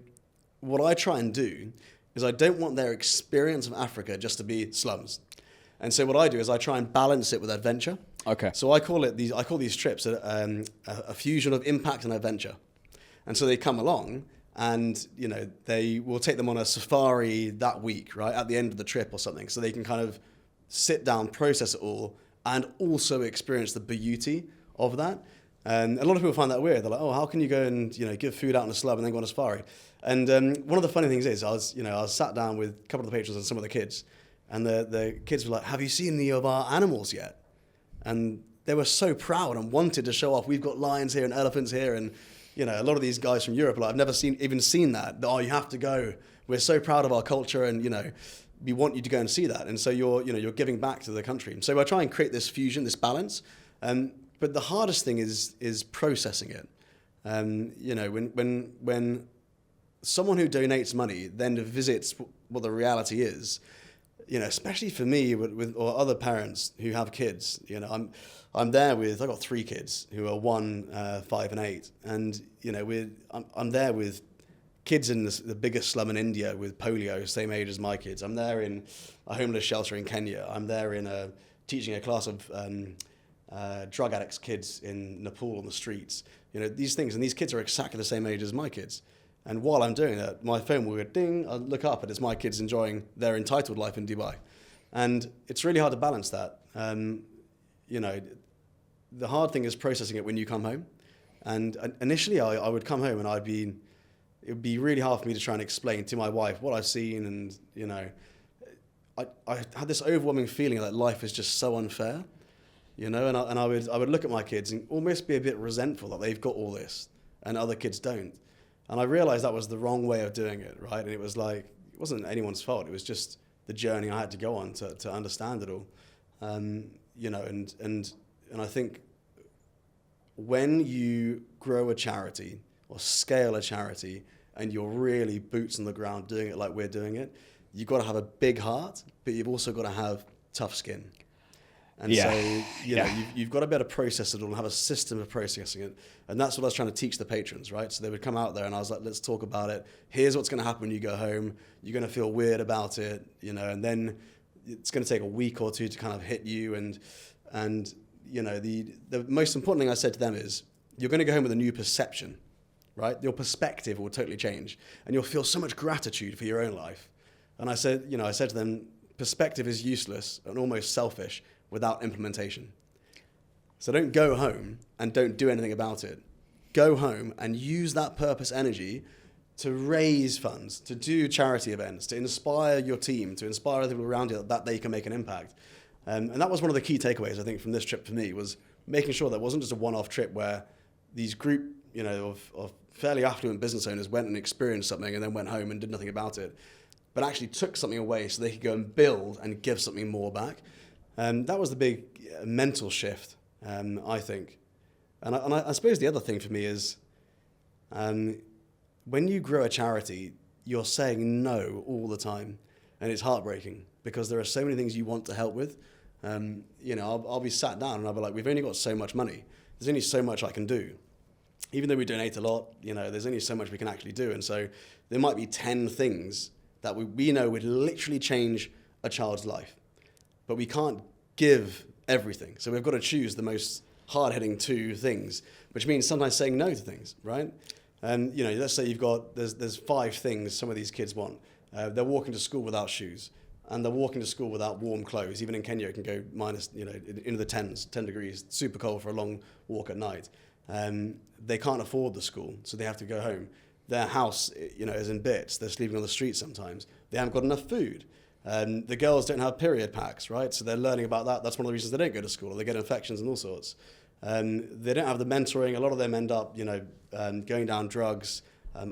[SPEAKER 1] what I try and do is I don't want their experience of Africa just to be slums. And so what I do is I try and balance it with adventure.
[SPEAKER 2] Okay.
[SPEAKER 1] So I call these trips a fusion of impact and adventure. And so they come along and, they will take them on a safari that week, right? At the end of the trip or something. So they can kind of sit down, process it all, and also experience the beauty of that. And a lot of people find that weird. They're like, oh, how can you go and, give food out in a slum and then go on a safari? And one of the funny things is I was sat down with a couple of the patrons and some of the kids, and the kids were like, have you seen any of our animals yet? And they were so proud and wanted to show off. We've got lions here and elephants here, and you know, a lot of these guys from Europe, like, I've never even seen that. Oh, you have to go. We're so proud of our culture, and you know, we want you to go and see that. And so you're giving back to the country. And so I try and create this fusion, this balance. But the hardest thing is processing it. You know, when someone who donates money then visits what the reality is, you know, especially for me with or other parents who have kids, you know, I'm there with, I've got 3 kids who are 1, 5 and 8. And, you know, I'm there with kids in the biggest slum in India with polio, same age as my kids. I'm there in a homeless shelter in Kenya. I'm there in teaching a class of drug addicts kids in Nepal on the streets. You know, these things, and these kids are exactly the same age as my kids. And while I'm doing that, my phone will go ding, I look up and it's my kids enjoying their entitled life in Dubai. And it's really hard to balance that. You know, the hard thing is processing it when you come home. And initially I would come home and it would be really hard for me to try and explain to my wife what I've seen. And, you know, I had this overwhelming feeling that life is just so unfair, you know, and I would look at my kids and almost be a bit resentful that they've got all this and other kids don't. And I realized that was the wrong way of doing it, right? And it was like, it wasn't anyone's fault. It was just the journey I had to go on to understand it all. You know, and I think when you grow a charity or scale a charity and you're really boots on the ground doing it like we're doing it, you've got to have a big heart, but you've also got to have tough skin. And so, you know, you've got to be able to process it all and have a system of processing it. And that's what I was trying to teach the patrons, right? So they would come out there and I was like, let's talk about it. Here's what's going to happen when you go home. You're going to feel weird about it, you know, and then it's going to take a week or 2 to kind of hit you. And you know, the most important thing I said to them is, you're going to go home with a new perception, right? Your perspective will totally change and you'll feel so much gratitude for your own life. And I said to them, perspective is useless and almost selfish without implementation. So don't go home and don't do anything about it. Go home and use that purpose energy to raise funds, to do charity events, to inspire your team, to inspire other people around you that they can make an impact. And that was one of the key takeaways, I think, from this trip for me, was making sure that it wasn't just a one-off trip where these group, you know, of fairly affluent business owners went and experienced something and then went home and did nothing about it, but actually took something away so they could go and build and give something more back. That was the big mental shift, I think. And I suppose the other thing for me is when you grow a charity, you're saying no all the time. And it's heartbreaking because there are so many things you want to help with. You know, I'll be sat down and I'll be like, we've only got so much money. There's only so much I can do. Even though we donate a lot, you know, there's only so much we can actually do. And so there might be 10 things that we know would literally change a child's life. But we can't give everything. So we've got to choose the most hard-hitting 2 things, which means sometimes saying no to things, right? And, you know, let's say there's 5 things some of these kids want. They're walking to school without shoes, and they're walking to school without warm clothes. Even in Kenya, it can go minus, you know, into the 10 degrees, super cold for a long walk at night. They can't afford the school, so they have to go home. Their house, you know, is in bits. They're sleeping on the street sometimes. They haven't got enough food. The girls don't have period packs, right? So they're learning about that. That's one of the reasons they don't go to school. They get infections and all sorts. They don't have the mentoring. A lot of them end up, you know, going down drugs,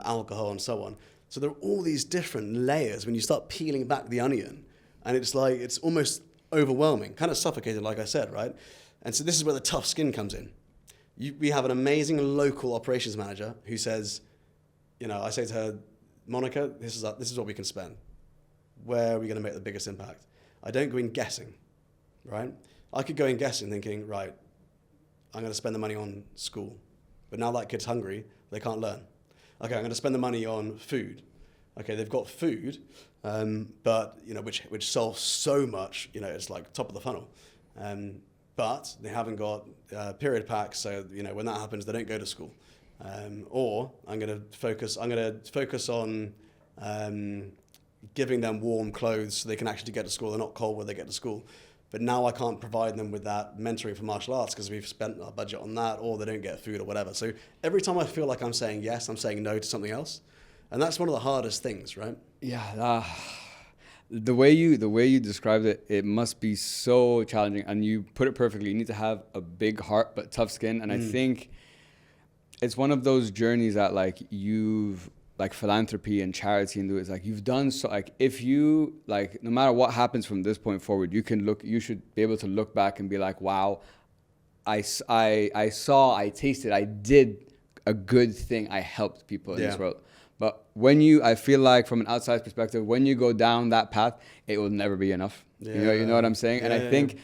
[SPEAKER 1] alcohol, and so on. So there are all these different layers when you start peeling back the onion, and it's like it's almost overwhelming, kind of suffocating, like I said, right? And so this is where the tough skin comes in. We have an amazing local operations manager who says, you know, I say to her, Monica, this is what we can spend. Where are we going to make the biggest impact? I don't go in guessing, right? I could go in guessing thinking, right, I'm going to spend the money on school. But now that kid's hungry, they can't learn. Okay, I'm going to spend the money on food. Okay, they've got food, but, you know, which solves so much, you know, it's like top of the funnel. But they haven't got period packs, so, you know, when that happens, they don't go to school. Or I'm going to focus on giving them warm clothes so they can actually get to school. They're not cold when they get to school. But now I can't provide them with that mentoring for martial arts because we've spent our budget on that, or they don't get food or whatever. So every time I feel like I'm saying yes, I'm saying no to something else. And that's one of the hardest things, right?
[SPEAKER 2] Yeah. The way you described it, it must be so challenging, and you put it perfectly. You need to have a big heart but tough skin, and I think it's one of those journeys that like you've like philanthropy and charity and do it's like you've done so like if you like no matter what happens from this point forward, you should be able to look back and be like, wow, I saw, I tasted, I did a good thing, I helped people in this world. But I feel like from an outside perspective, when you go down that path, it will never be enough. Yeah. You know what I'm saying? And I think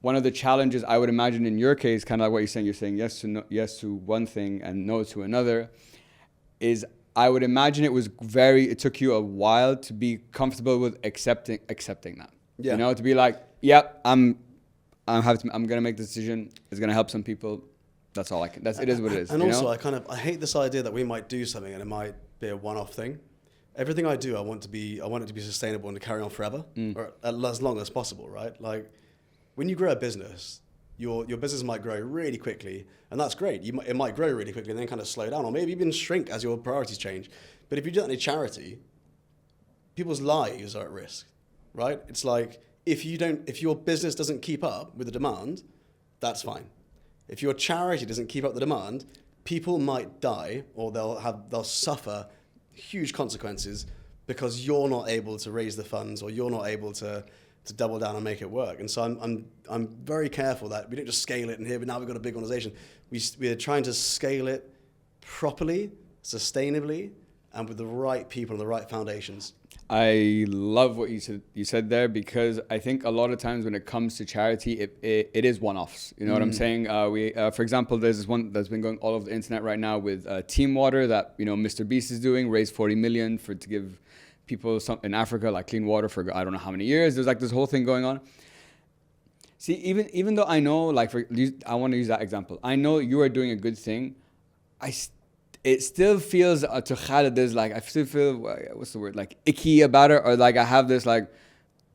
[SPEAKER 2] one of the challenges I would imagine in your case, kind of like what you're saying yes to one thing and no to another, is I would imagine it took you a while to be comfortable with accepting that. Yeah. You know, to be like, yep, I'm gonna make the decision. It's gonna help some people. That's all I can. It is what it is.
[SPEAKER 1] And also, I hate this idea that we might do something and it might be a one-off thing. Everything I do, I want it to be sustainable and to carry on forever, or as long as possible, right? Like when you grow a business, your business might grow really quickly, and that's great. It might grow really quickly and then kind of slow down, or maybe even shrink as your priorities change. But if you do that in a charity, people's lives are at risk, right? It's like if your business doesn't keep up with the demand, that's fine. If your charity doesn't keep up the demand, people might die, or they'll suffer huge consequences because you're not able to raise the funds, or you're not able to double down and make it work. And so I'm very careful that we don't just scale it and here, but now we've got a big organization. We're trying to scale it properly, sustainably, and with the right people and the right foundations.
[SPEAKER 2] I love what you said there, because I think a lot of times when it comes to charity, it is one-offs. You know what I'm saying? For example, there's this one that's been going all over the internet right now with Team Water that Mr. Beast is doing, raised 40 million to give people in Africa like clean water for I don't know how many years. There's like this whole thing going on. See, even though I know, like I want to use that example. I know you are doing a good thing. It still feels to Khaled, there's like, I still feel, what's the word, like icky about it, or like I have this like,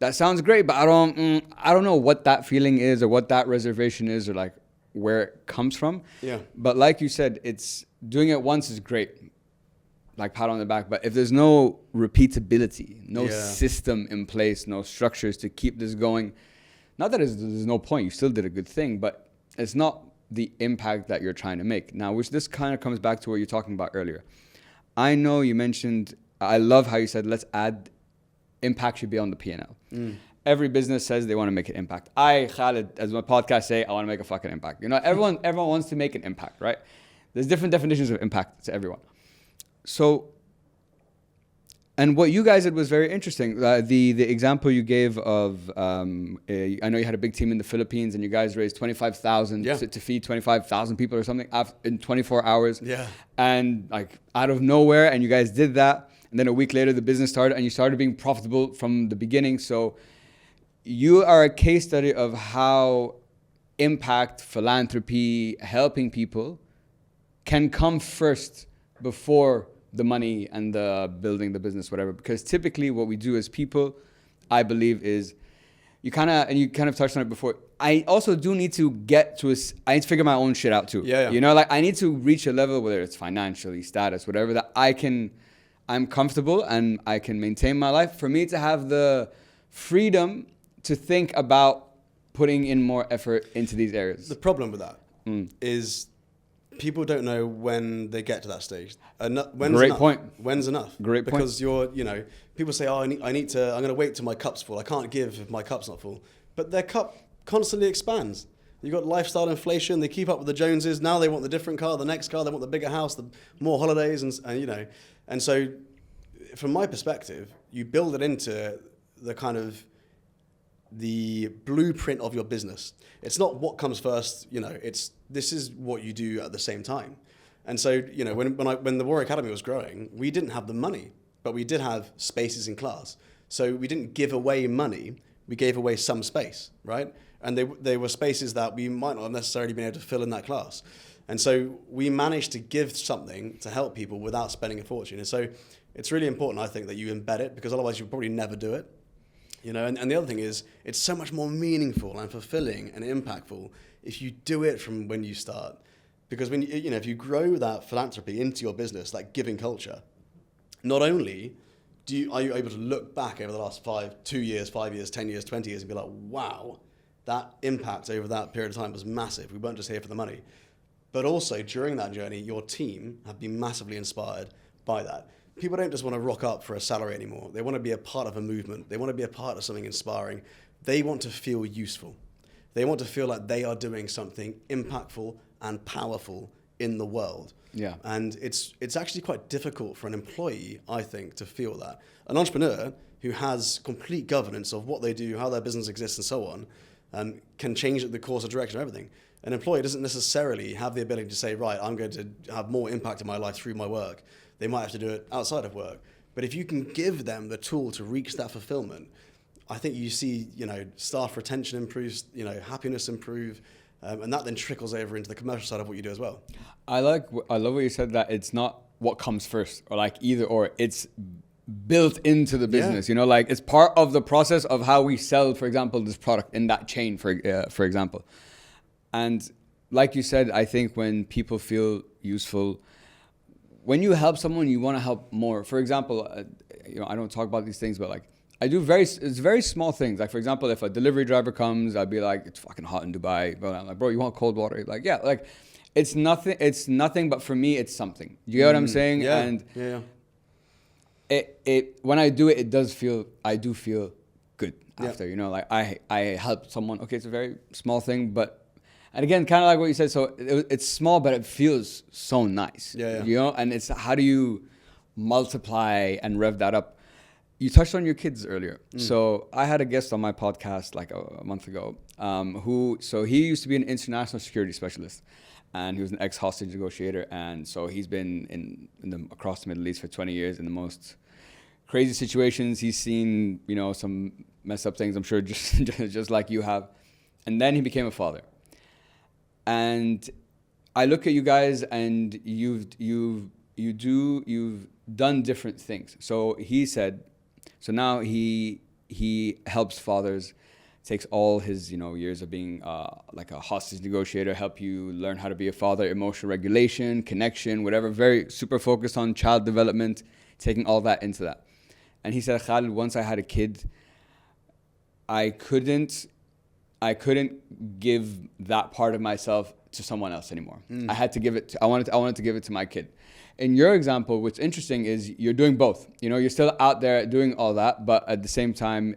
[SPEAKER 2] that sounds great, but I don't know what that feeling is, or what that reservation is, or like where it comes from. Yeah. But like you said, it's doing it once is great, like pat on the back. But if there's no repeatability, no system in place, no structures to keep this going, not that there's no point, you still did a good thing, but it's not the impact that you're trying to make. Now, which this kind of comes back to what you're talking about earlier. I know you mentioned, I love how you said, let's add, impact should be on the P&L. Every business says they want to make an impact. Khaled, as my podcast say, I want to make a fucking impact. Everyone wants to make an impact, right? There's different definitions of impact to everyone. So, and what you guys did was very interesting. The example you gave of, I know you had a big team in the Philippines, and you guys raised 25,000 to feed 25,000 people or something in 24 hours. Yeah. And like out of nowhere, and you guys did that. And then a week later, the business started, and you started being profitable from the beginning. So you are a case study of how impact, philanthropy, helping people can come first before the money and the building the business, whatever. Because typically what we do as people, I believe, is you kind of touched on it before. I also do need to I need to figure my own shit out too. Yeah. Like I need to reach a level, whether it's financially, status, whatever, that I'm comfortable and I can maintain my life. For me to have the freedom to think about putting in more effort into these areas.
[SPEAKER 1] The problem with that is people don't know when they get to that stage.
[SPEAKER 2] Great point.
[SPEAKER 1] When's enough?
[SPEAKER 2] Great point.
[SPEAKER 1] Because people say, I'm going to wait till my cup's full. I can't give if my cup's not full. But their cup constantly expands. You've got lifestyle inflation. They keep up with the Joneses. Now they want the different car, the next car. They want the bigger house, the more holidays, and so from my perspective, you build it into the kind of the blueprint of your business. It's not what comes first, this is what you do at the same time. And so, when the Warrior Academy was growing, we didn't have the money, but we did have spaces in class. So we didn't give away money, we gave away some space, right? And they were spaces that we might not have necessarily been able to fill in that class. And so we managed to give something to help people without spending a fortune. And so it's really important, I think, that you embed it, because otherwise you'll probably never do it. And the other thing is, it's so much more meaningful and fulfilling and impactful if you do it from when you start. Because when if you grow that philanthropy into your business, that giving culture, not only are you able to look back over the last 2 years, 5 years, 10 years, 20 years and be like, wow, that impact over that period of time was massive. We weren't just here for the money. But also during that journey, your team have been massively inspired by that. People don't just want to rock up for a salary anymore. They want to be a part of a movement. They want to be a part of something inspiring. They want to feel useful. They want to feel like they are doing something impactful and powerful in the world.
[SPEAKER 2] Yeah.
[SPEAKER 1] And it's actually quite difficult for an employee, I think, to feel that. An entrepreneur who has complete governance of what they do, how their business exists and so on, can change the course of direction of everything. An employee doesn't necessarily have the ability to say, right, I'm going to have more impact in my life through my work. They might have to do it outside of work. But if you can give them the tool to reach that fulfillment, I think you see, staff retention improves, happiness improve, and that then trickles over into the commercial side of what you do as well.
[SPEAKER 2] I love what you said, that it's not what comes first or like either or. It's built into the business, like it's part of the process of how we sell, for example, this product in that chain, for example. And like you said, I think when people feel useful, when you help someone, you want to help more. For example, I don't talk about these things, but like I do it's very small things. Like for example, if a delivery driver comes, I'd be like, it's fucking hot in Dubai. But I'm like, bro, you want cold water? Like, yeah, like it's nothing, but for me, it's something. You get what I'm saying?
[SPEAKER 1] Yeah.
[SPEAKER 2] And
[SPEAKER 1] yeah.
[SPEAKER 2] It when I do it, I do feel good after,
[SPEAKER 1] Yeah.
[SPEAKER 2] like I helped someone. Okay, it's a very small thing, but, and again, kind of like what you said, so it's small, but it feels so nice.
[SPEAKER 1] Yeah.
[SPEAKER 2] And it's how do you multiply and rev that up? You touched on your kids earlier. So I had a guest on my podcast like a month ago, he used to be an international security specialist, and he was an ex-hostage negotiator. And so he's been across the Middle East for 20 years in the most crazy situations. He's seen, some messed up things, I'm sure, just like you have. And then he became a father. And I look at you guys, and you've done different things. So he said, so now he helps fathers, takes all his years of being like a hostage negotiator, help you learn how to be a father, emotional regulation, connection, whatever, very super focused on child development, taking all that into that. And he said, Khalid, once I had a kid, I couldn't give that part of myself to someone else anymore. I had to give it. I wanted to give it to my kid. In your example, what's interesting is you're doing both. You're still out there doing all that, but at the same time,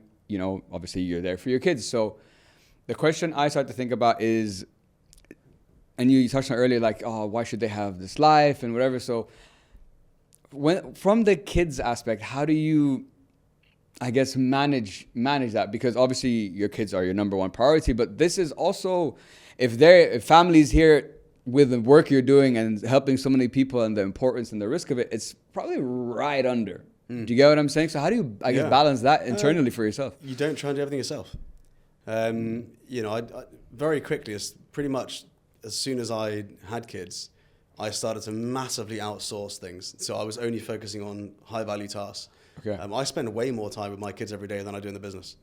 [SPEAKER 2] obviously you're there for your kids. So the question I start to think about is, and you touched on earlier, like, oh, why should they have this life and whatever. So from the kids aspect, how do you, I guess, manage that? Because obviously your kids are your number one priority, but this is also, if families here with the work you're doing and helping so many people and the importance and the risk of it, it's probably right under. Do you get what I'm saying? So how do you, I guess, balance that internally for yourself?
[SPEAKER 1] You don't try and do everything yourself. I very quickly, pretty much as soon as I had kids, I started to massively outsource things. So I was only focusing on high value tasks.
[SPEAKER 2] Okay.
[SPEAKER 1] I spend way more time with my kids every day than I do in the business.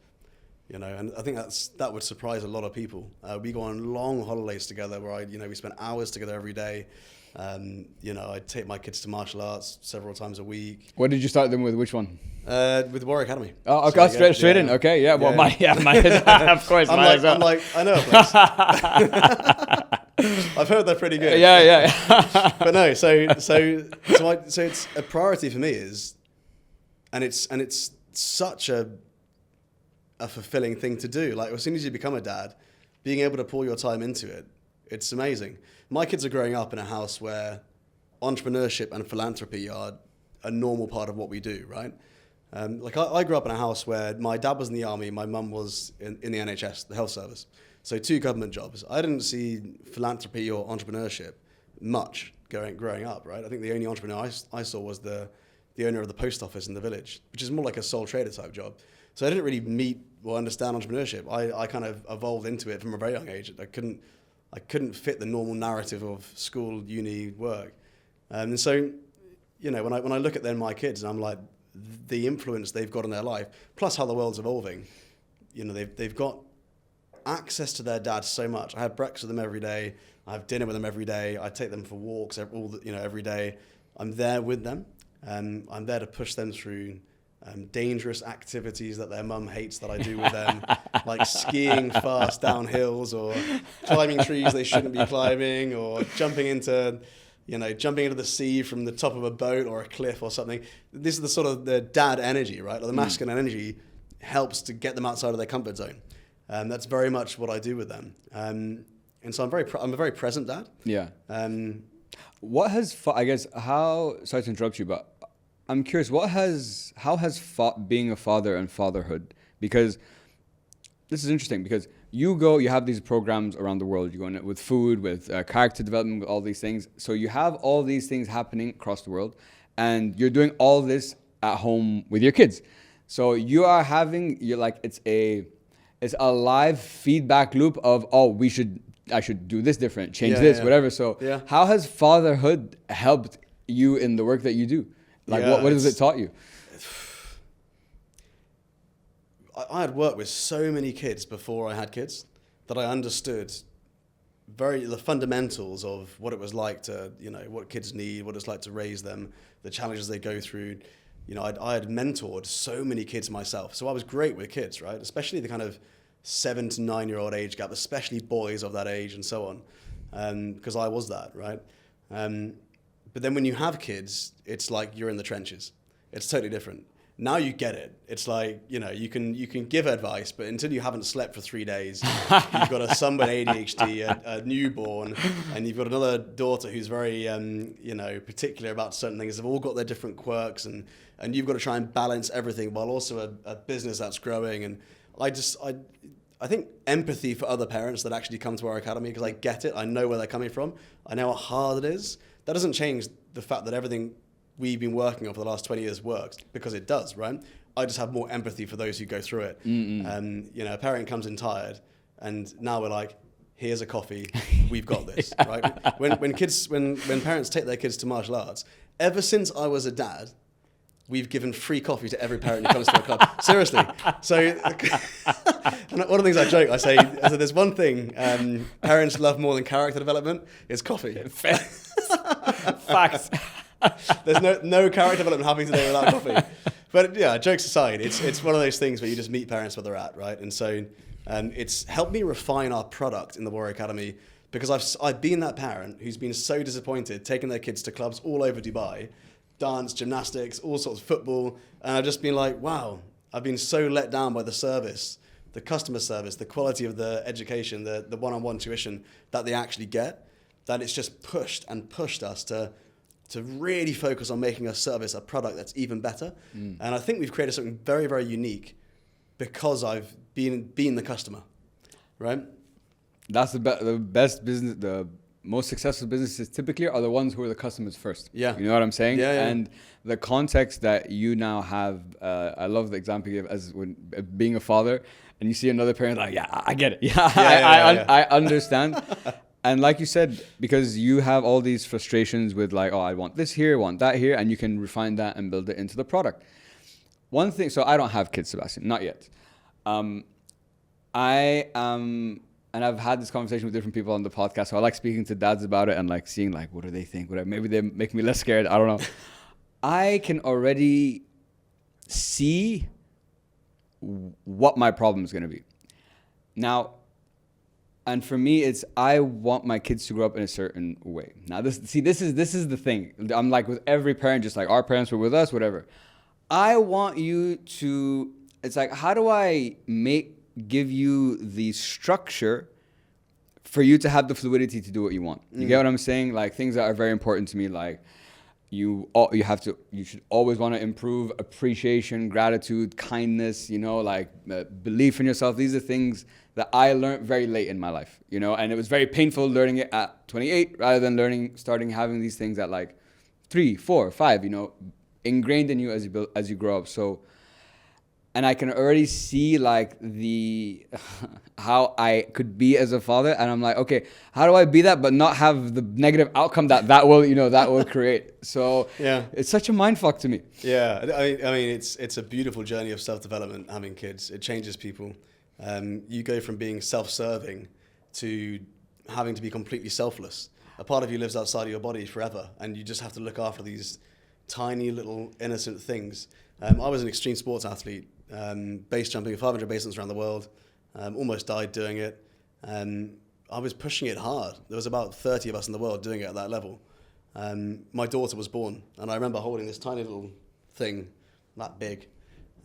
[SPEAKER 1] And I think that would surprise a lot of people. We go on long holidays together where we spend hours together every day. I take my kids to martial arts several times a week.
[SPEAKER 2] What did you start them with? Which one?
[SPEAKER 1] With Warrior Academy.
[SPEAKER 2] Oh, okay, so straight in. Okay, yeah. Well, my of course.
[SPEAKER 1] I'm like, I know a place. I've heard they're pretty good.
[SPEAKER 2] Yeah.
[SPEAKER 1] But no, so it's a priority for me and it's such a fulfilling thing to do. Like as soon as you become a dad, being able to pour your time into it, it's amazing. My kids are growing up in a house where entrepreneurship and philanthropy are a normal part of what we do, right? I grew up in a house where my dad was in the army, my mum was in the NHS, the health service. So 2 government jobs. I didn't see philanthropy or entrepreneurship much growing up, right? I think the only entrepreneur I saw was the owner of the post office in the village, which is more like a sole trader type job. So I didn't really meet or understand entrepreneurship. I kind of evolved into it from a very young age. I couldn't fit the normal narrative of school, uni, work. And so, when I look at then my kids and I'm like, the influence they've got in their life, plus how the world's evolving, they've got access to their dad so much. I have breakfast with them every day. I have dinner with them every day. I take them for walks every day. I'm there with them. I'm there to push them through dangerous activities that their mum hates that I do with them, like skiing fast down hills or climbing trees they shouldn't be climbing, or jumping into the sea from the top of a boat or a cliff or something. This is the sort of the dad energy, right? Or the masculine energy helps to get them outside of their comfort zone. That's very much what I do with them. And so I'm a very present dad.
[SPEAKER 2] Yeah. What has, sorry to interrupt you, but I'm curious, how has being a father and fatherhood, because this is interesting, because you have these programs around the world, you go in it with food, with character development, with all these things. So you have all these things happening across the world, and you're doing all this at home with your kids. So it's a live feedback loop of, I should do this different, change whatever. So how has fatherhood helped you in the work that you do? Like, what has it taught you?
[SPEAKER 1] I had worked with so many kids before I had kids that I understood the fundamentals of what it was like to, what kids need, what it's like to raise them, the challenges they go through. I had mentored so many kids myself. So I was great with kids, right? Especially the kind of 7 to 9 year old age gap, especially boys of that age and so on, because I was that, right? But then when you have kids, it's like you're in the trenches. It's totally different. Now you get it. It's like, you can give advice, but until you haven't slept for 3 days, you've got a son with ADHD, a newborn, and you've got another daughter who's very, particular about certain things. They've all got their different quirks, and you've got to try and balance everything while also a business that's growing. And I think empathy for other parents that actually come to our academy, because I get it. I know where they're coming from. I know how hard it is. That doesn't change the fact that everything we've been working on for the last 20 years works, because it does, right? I just have more empathy for those who go through it. A parent comes in tired, and now we're like, here's a coffee, we've got this, right? When parents take their kids to martial arts, ever since I was a dad, we've given free coffee to every parent who comes to our club. Seriously. So, and one of the things I joke, I say there's one thing parents love more than character development, is coffee.
[SPEAKER 2] Facts.
[SPEAKER 1] There's no character development happening today without coffee. But yeah, jokes aside, it's one of those things where you just meet parents where they're at, right? And so it's helped me refine our product in the Warrior Academy, because I've been that parent who's been so disappointed, taking their kids to clubs all over Dubai, dance, gymnastics, all sorts of football, and I've just been like, wow, I've been so let down by the service, the customer service, the quality of the education, the one-on-one tuition that they actually get, that it's just pushed us to really focus on making a service, a product that's even better. And I think we've created something very, very unique because I've been the customer, right?
[SPEAKER 2] That's the best business, the most successful businesses typically are the ones who are the customers first. Yeah. You know what I'm saying?
[SPEAKER 1] Yeah.
[SPEAKER 2] And the context that you now have, I love the example you give as when being a father, and you see another parent like, yeah, I get it. I understand. And like you said, because you have all these frustrations with like, oh, I want this here, want that here, and you can refine that and build it into the product. One thing, so I don't have kids, Sebastian, not yet. And I've had this conversation with different people on the podcast, so I like speaking to dads about it and like seeing like, what do they think? Whatever. Maybe they make me less scared. I don't know. I can already see what my problem is going to be. Now, and for me, it's I want my kids to grow up in a certain way. Now, this is the thing. I'm like with every parent, just like our parents were with us, whatever. I want you to. It's like, how do I give you the structure for you to have the fluidity to do what you want? You get what I'm saying? Like things that are very important to me, like you should always want to improve appreciation, gratitude, kindness, like belief in yourself. These are things that I learned very late in my life, and it was very painful learning it at 28 rather than starting having these things at like 3, 4, 5, ingrained in you as you grow up. So, and I can already see like how I could be as a father, and I'm like, okay, how do I be that but not have the negative outcome that will create? So yeah, it's such a mindfuck to me.
[SPEAKER 1] Yeah, I mean, it's a beautiful journey of self-development. Having kids, it changes people. You go from being self-serving to having to be completely selfless. A part of you lives outside of your body forever, and you just have to look after these tiny little innocent things. I was an extreme sports athlete, base jumping 500 base jumps around the world, almost died doing it. I was pushing it hard. There was about 30 of us in the world doing it at that level. My daughter was born, and I remember holding this tiny little thing, that big.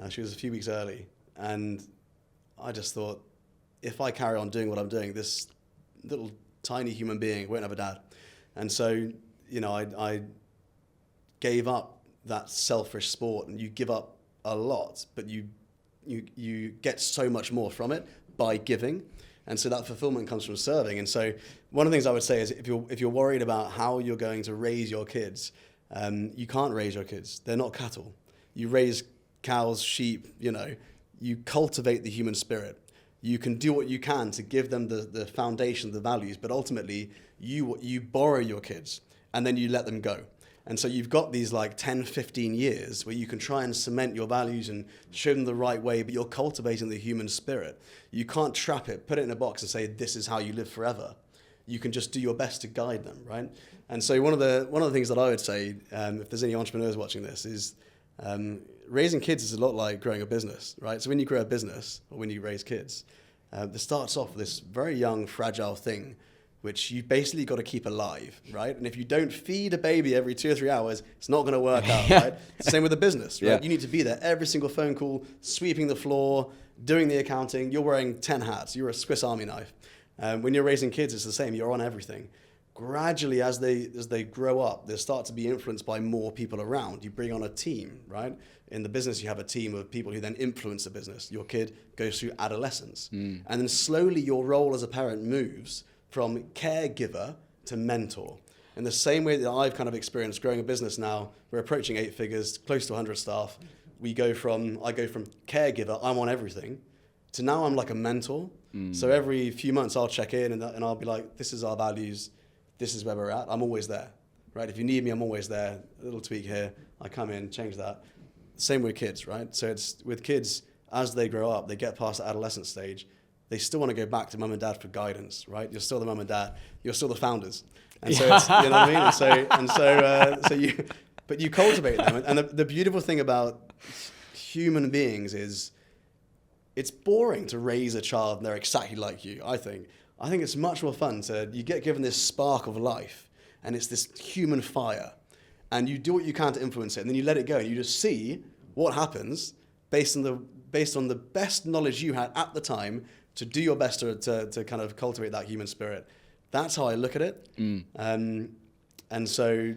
[SPEAKER 1] She was a few weeks early, and I just thought, if I carry on doing what I'm doing, this little tiny human being won't have a dad. And so, I gave up that selfish sport, and you give up a lot, but you get so much more from it by giving. And so that fulfillment comes from serving. And so one of the things I would say is if you're worried about how you're going to raise your kids, you can't raise your kids. They're not cattle. You raise cows, sheep, you cultivate the human spirit. You can do what you can to give them the foundation, the values, but ultimately you borrow your kids and then you let them go. And so you've got these like 10, 15 years where you can try and cement your values and show them the right way, but you're cultivating the human spirit. You can't trap it, put it in a box and say, this is how you live forever. You can just do your best to guide them, right? And so one of the things that I would say, if there's any entrepreneurs watching this, is raising kids is a lot like growing a business, right? So when you grow a business or when you raise kids, it starts off with this very young, fragile thing, which you basically got to keep alive, right? And if you don't feed a baby every 2 or 3 hours, it's not going to work out, right? Same with a business, right? Yeah. You need to be there every single phone call, sweeping the floor, doing the accounting. You're wearing 10 hats. You're a Swiss Army knife. When you're raising kids, it's the same. You're on everything. Gradually, as they grow up, they start to be influenced by more people around. You bring on a team, right? In the business, you have a team of people who then influence the business. Your kid goes through adolescence. And then slowly your role as a parent moves from caregiver to mentor. In the same way that I've kind of experienced growing a business now, we're approaching 8 figures, close to 100 staff. I go from caregiver, I'm on everything, to now I'm like a mentor. So every few months I'll check in and I'll be like, this is our values, this is where we're at. I'm always there, right? If you need me, I'm always there. A little tweak here, I come in, change that. Same with kids, right? So it's with kids, as they grow up, they get past the adolescent stage, they still want to go back to mum and dad for guidance, right? You're still the mum and dad. You're still the founders. And so it's, you know what I mean? But you cultivate them. And the beautiful thing about human beings is it's boring to raise a child and they're exactly like you, I think. I think it's much more fun you get given this spark of life and it's this human fire and you do what you can to influence it and then you let it go and you just see what happens based on the best knowledge you had at the time to do your best to kind of cultivate that human spirit. That's how I look at it. And so,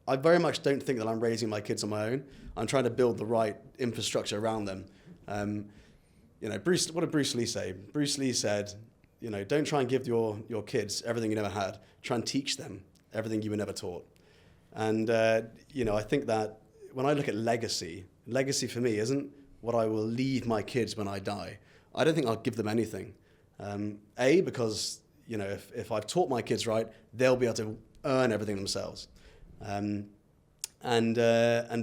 [SPEAKER 1] I very much don't think that I'm raising my kids on my own. I'm trying to build the right infrastructure around them. What did Bruce Lee say? Bruce Lee said, don't try and give your kids everything you never had. Try and teach them everything you were never taught. And, I think that when I look at legacy for me isn't what I will leave my kids when I die. I don't think I'll give them anything. Because, if I've taught my kids right, they'll be able to earn everything themselves. And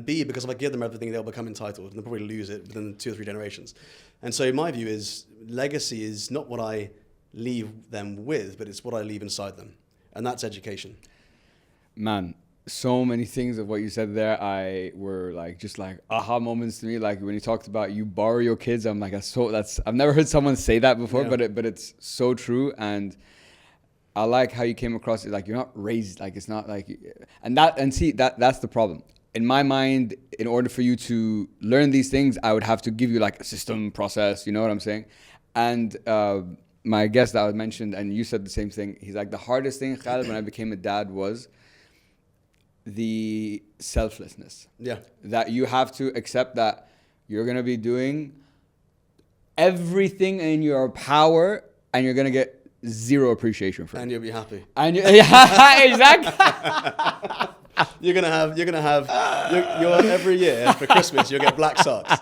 [SPEAKER 1] B, because if I give them everything, they'll become entitled and they'll probably lose it within 2 or 3 generations. And so my view is legacy is not what I leave them with, but it's what I leave inside them. And that's education.
[SPEAKER 2] Man, so many things of what you said there, were just aha moments to me. Like when you talked about you borrow your kids, I'm like, I've never heard someone say that before, yeah. but it's so true. And I like how you came across it. Like you're not raised, like it's not like, that's the problem. In my mind, in order for you to learn these things, I would have to give you like a system process. You know what I'm saying? And my guest that I mentioned, and you said the same thing. He's like, the hardest thing, Khaled, when I became a dad was the selflessness. Yeah. That you have to accept that you're going to be doing everything in your power and you're going to get zero appreciation for it.
[SPEAKER 1] And you'll be happy.
[SPEAKER 2] And yeah, exactly.
[SPEAKER 1] You're every year for Christmas, you'll get black socks.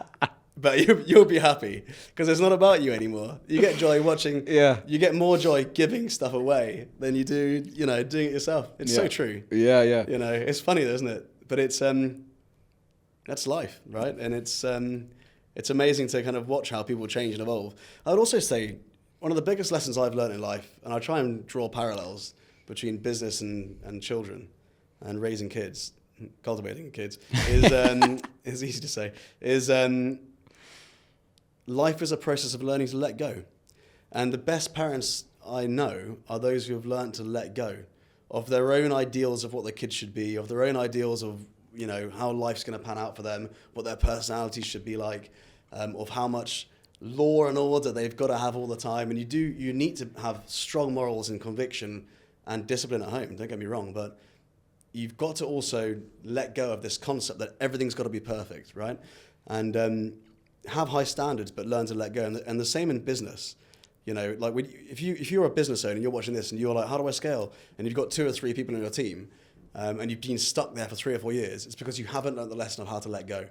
[SPEAKER 1] But you'll be happy because it's not about you anymore. You get joy watching. Yeah. You get more joy giving stuff away than you do, doing it yourself. It's so true.
[SPEAKER 2] Yeah.
[SPEAKER 1] It's funny though, isn't it? But it's that's life, right? And it's amazing to kind of watch how people change and evolve. I would also say one of the biggest lessons I've learned in life, and I try and draw parallels between business and children and raising kids. cultivating kids is is easy to say. Is life is a process of learning to let go, and the best parents I know are those who have learned to let go of their own ideals of what their kids should be, of their own ideals of how life's going to pan out for them, what their personality should be like, of how much law and order they've got to have all the time. And you need to have strong morals and conviction and discipline at home, don't get me wrong, but you've got to also let go of this concept that everything's got to be perfect, right? And have high standards, but learn to let go. And the same in business. Like if you're a business owner and you're watching this and you're like, how do I scale? And you've got 2 or 3 people in your team, and you've been stuck there for 3 or 4 years, it's because you haven't learned the lesson of how to let go.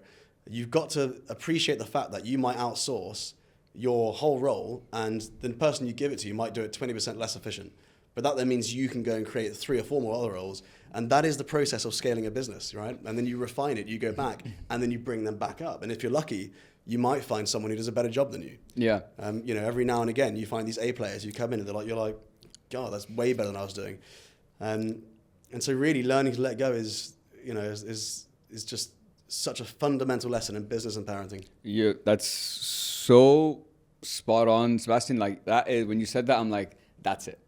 [SPEAKER 1] You've got to appreciate the fact that you might outsource your whole role, and the person you give it to, you might do it 20% less efficient. But that then means you can go and create 3 or 4 more other roles. And that is the process of scaling a business, right? And then you refine it, you go back, and then you bring them back up. And if you're lucky, you might find someone who does a better job than you.
[SPEAKER 2] Yeah.
[SPEAKER 1] Every now and again, you find these A players who come in and you're like, God, that's way better than I was doing. And so really learning to let go is just such a fundamental lesson in business and parenting.
[SPEAKER 2] Yeah, that's so spot on, Sebastian. Like that is, when you said that, I'm like, that's it.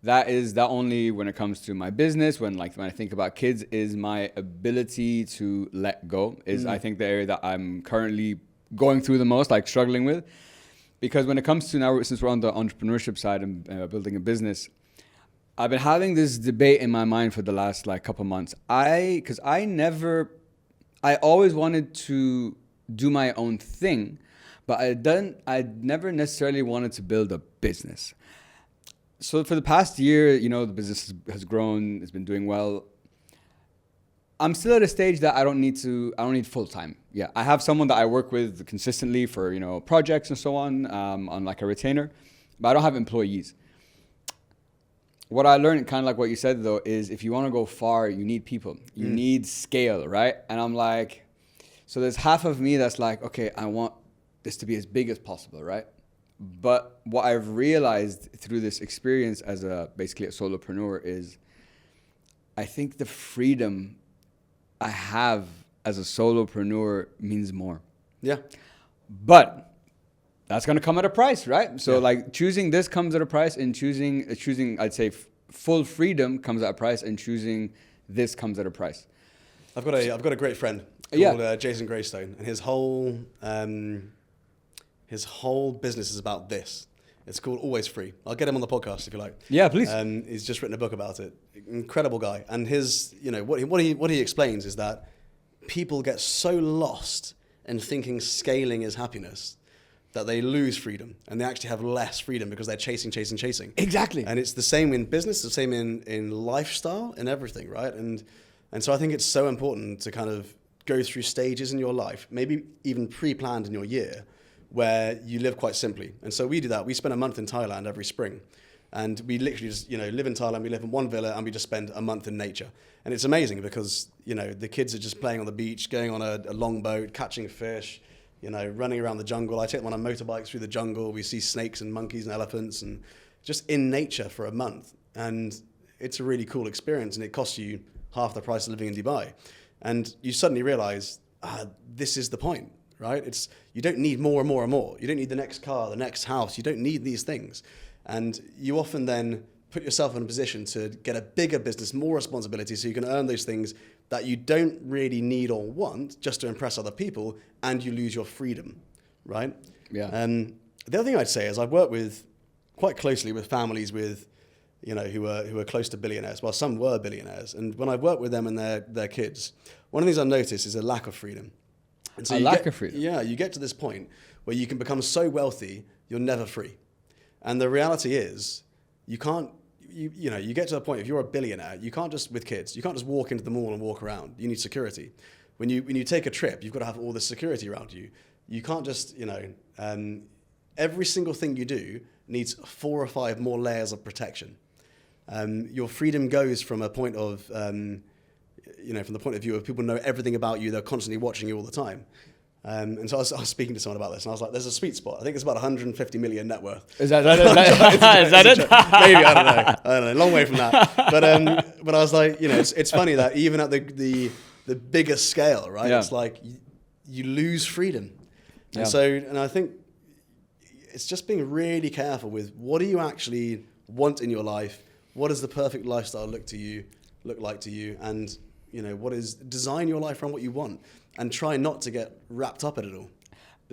[SPEAKER 2] That only when it comes to my business, when I think about kids, is my ability to let go is I think the area that I'm currently going through the most, like struggling with. Because when it comes to now, since we're on the entrepreneurship side and building a business, I've been having this debate in my mind for the last couple months. I always wanted to do my own thing, but I never necessarily wanted to build a business. So for the past year, the business has grown, it's been doing well. I'm still at a stage that I don't need full time. Yeah, I have someone that I work with consistently for, projects and so on like a retainer, but I don't have employees. What I learned, kind of like what you said though, is if you want to go far, you need people, you need scale, right? And I'm like, so there's half of me that's like, okay, I want this to be as big as possible, right? But what I've realized through this experience as basically a solopreneur is I think the freedom I have as a solopreneur means more.
[SPEAKER 1] Yeah.
[SPEAKER 2] But that's going to come at a price, right? So choosing this comes at a price, and choosing I'd say full freedom comes at a price, and choosing this comes at a price.
[SPEAKER 1] I've got a great friend called Jason Greystone, and his whole business is about this. It's called Always Free. I'll get him on the podcast if you like.
[SPEAKER 2] Yeah, please.
[SPEAKER 1] He's just written a book about it. Incredible guy. And his, what he explains is that people get so lost in thinking scaling is happiness that they lose freedom, and they actually have less freedom because they're chasing.
[SPEAKER 2] Exactly.
[SPEAKER 1] And it's the same in business, the same in lifestyle, in everything, right? And so I think it's so important to kind of go through stages in your life, maybe even pre-planned in your year, where you live quite simply. And so we do that. We spend a month in Thailand every spring. And we literally just, live in Thailand. We live in one villa and we just spend a month in nature. And it's amazing because, the kids are just playing on the beach, going on a longboat, catching fish, running around the jungle. I take them on motorbikes through the jungle. We see snakes and monkeys and elephants and just in nature for a month. And it's a really cool experience, and it costs you half the price of living in Dubai. And you suddenly realize, this is the point. Right? You don't need more and more and more. You don't need the next car, the next house. You don't need these things. And you often then put yourself in a position to get a bigger business, more responsibility, so you can earn those things that you don't really need or want just to impress other people, and you lose your freedom, right?
[SPEAKER 2] Yeah.
[SPEAKER 1] The other thing I'd say is I've worked quite closely with families with, who are close to billionaires. Well, some were billionaires. And when I've worked with them and their kids, one of the things I've noticed is a lack of freedom. And so
[SPEAKER 2] lack of freedom.
[SPEAKER 1] Yeah, you get to this point where you can become so wealthy, you're never free. And the reality is, you can't, you get to a point, if you're a billionaire, you can't just, with kids, you can't just walk into the mall and walk around. You need security. When you take a trip, you've got to have all this security around you. You can't just, every single thing you do needs 4 or 5 more layers of protection. Your freedom goes from a point of, from the point of view of people know everything about you, they're constantly watching you all the time. And so I was speaking to someone about this, and I was like, there's a sweet spot. I think it's about 150 million net worth.
[SPEAKER 2] Is that it?
[SPEAKER 1] Maybe, I don't know. Long way from that. But I was like, it's funny that even at the the bigger scale, right?
[SPEAKER 2] Yeah.
[SPEAKER 1] It's like you lose freedom.
[SPEAKER 2] Yeah.
[SPEAKER 1] And I think it's just being really careful with what do you actually want in your life? What does the perfect lifestyle look like to you? And, what is, design your life around what you want and try not to get wrapped up in it all.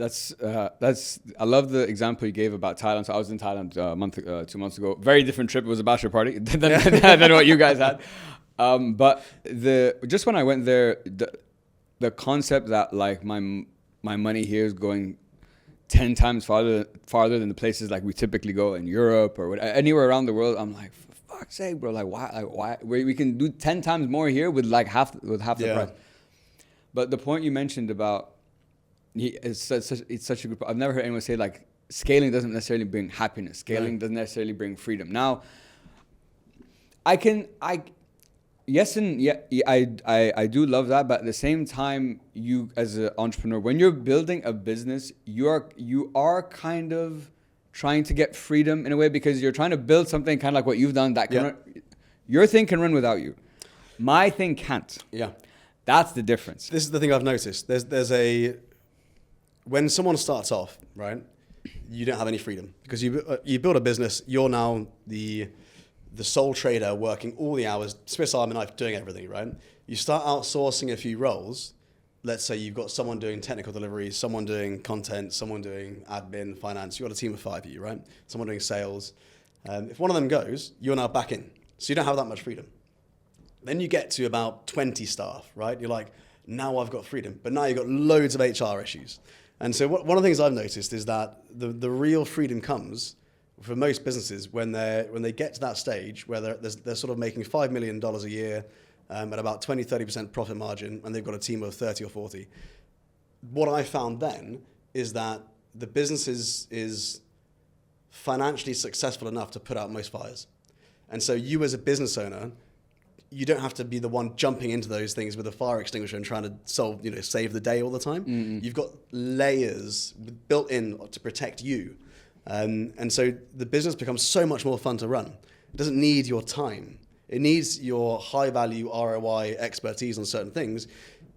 [SPEAKER 2] I love the example you gave about Thailand. So I was in Thailand 2 months ago. Very different trip. It was a bachelor party than what you guys had. But just when I went there, the concept that like my money here is going 10 times farther than the places like we typically go in Europe or anywhere around the world. I'm like, for fuck's sake, bro! Like why? We can do 10 times more here with like half the price. But the point you mentioned about it's such a good. I've never heard anyone say like scaling doesn't necessarily bring happiness. Scaling doesn't necessarily bring freedom. Now, I do love that, but at the same time, you as an entrepreneur, when you're building a business, you are kind of trying to get freedom in a way because you're trying to build something kind of like what you've done that can run, your thing can run without you. My thing can't.
[SPEAKER 1] Yeah,
[SPEAKER 2] that's the difference.
[SPEAKER 1] This is the thing I've noticed. When someone starts off, right, you don't have any freedom because you build a business. You're now the sole trader working all the hours, Swiss Army knife, doing everything, right? You start outsourcing a few roles. Let's say you've got someone doing technical deliveries, someone doing content, someone doing admin, finance. You've got a team of 5 of you, right? Someone doing sales. If one of them goes, you're now back in. So you don't have that much freedom. Then you get to about 20 staff, right? You're like, now I've got freedom. But now you've got loads of HR issues. And so one of the things I've noticed is that the real freedom comes for most businesses when they get to that stage where they're sort of making $5 million a year at about 20-30% profit margin, and they've got a team of 30 or 40. What I found then is that the business is financially successful enough to put out most fires. And so you as a business owner, you don't have to be the one jumping into those things with a fire extinguisher and trying to save the day all the time. Mm-hmm. You've got layers built in to protect you. And so the business becomes so much more fun to run. It doesn't need your time. It needs your high value ROI expertise on certain things.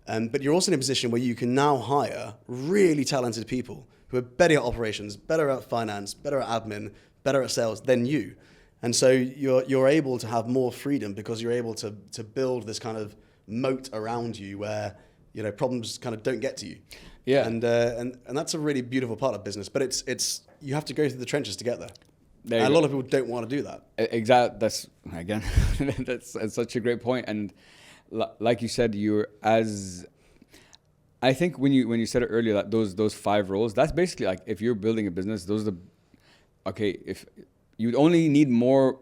[SPEAKER 1] But you're also in a position where you can now hire really talented people who are better at operations, better at finance, better at admin, better at sales than you. And so you're able to have more freedom because you're able to build this kind of moat around you where problems kind of don't get to you.
[SPEAKER 2] Yeah.
[SPEAKER 1] And that's a really beautiful part of business. But it's you have to go through the trenches to get there. And a lot of people don't want to do that.
[SPEAKER 2] Exactly. That's again, that's such a great point. And like you said, I think when you said it earlier, that those 5 roles, that's basically like if you're building a business, if you'd only need more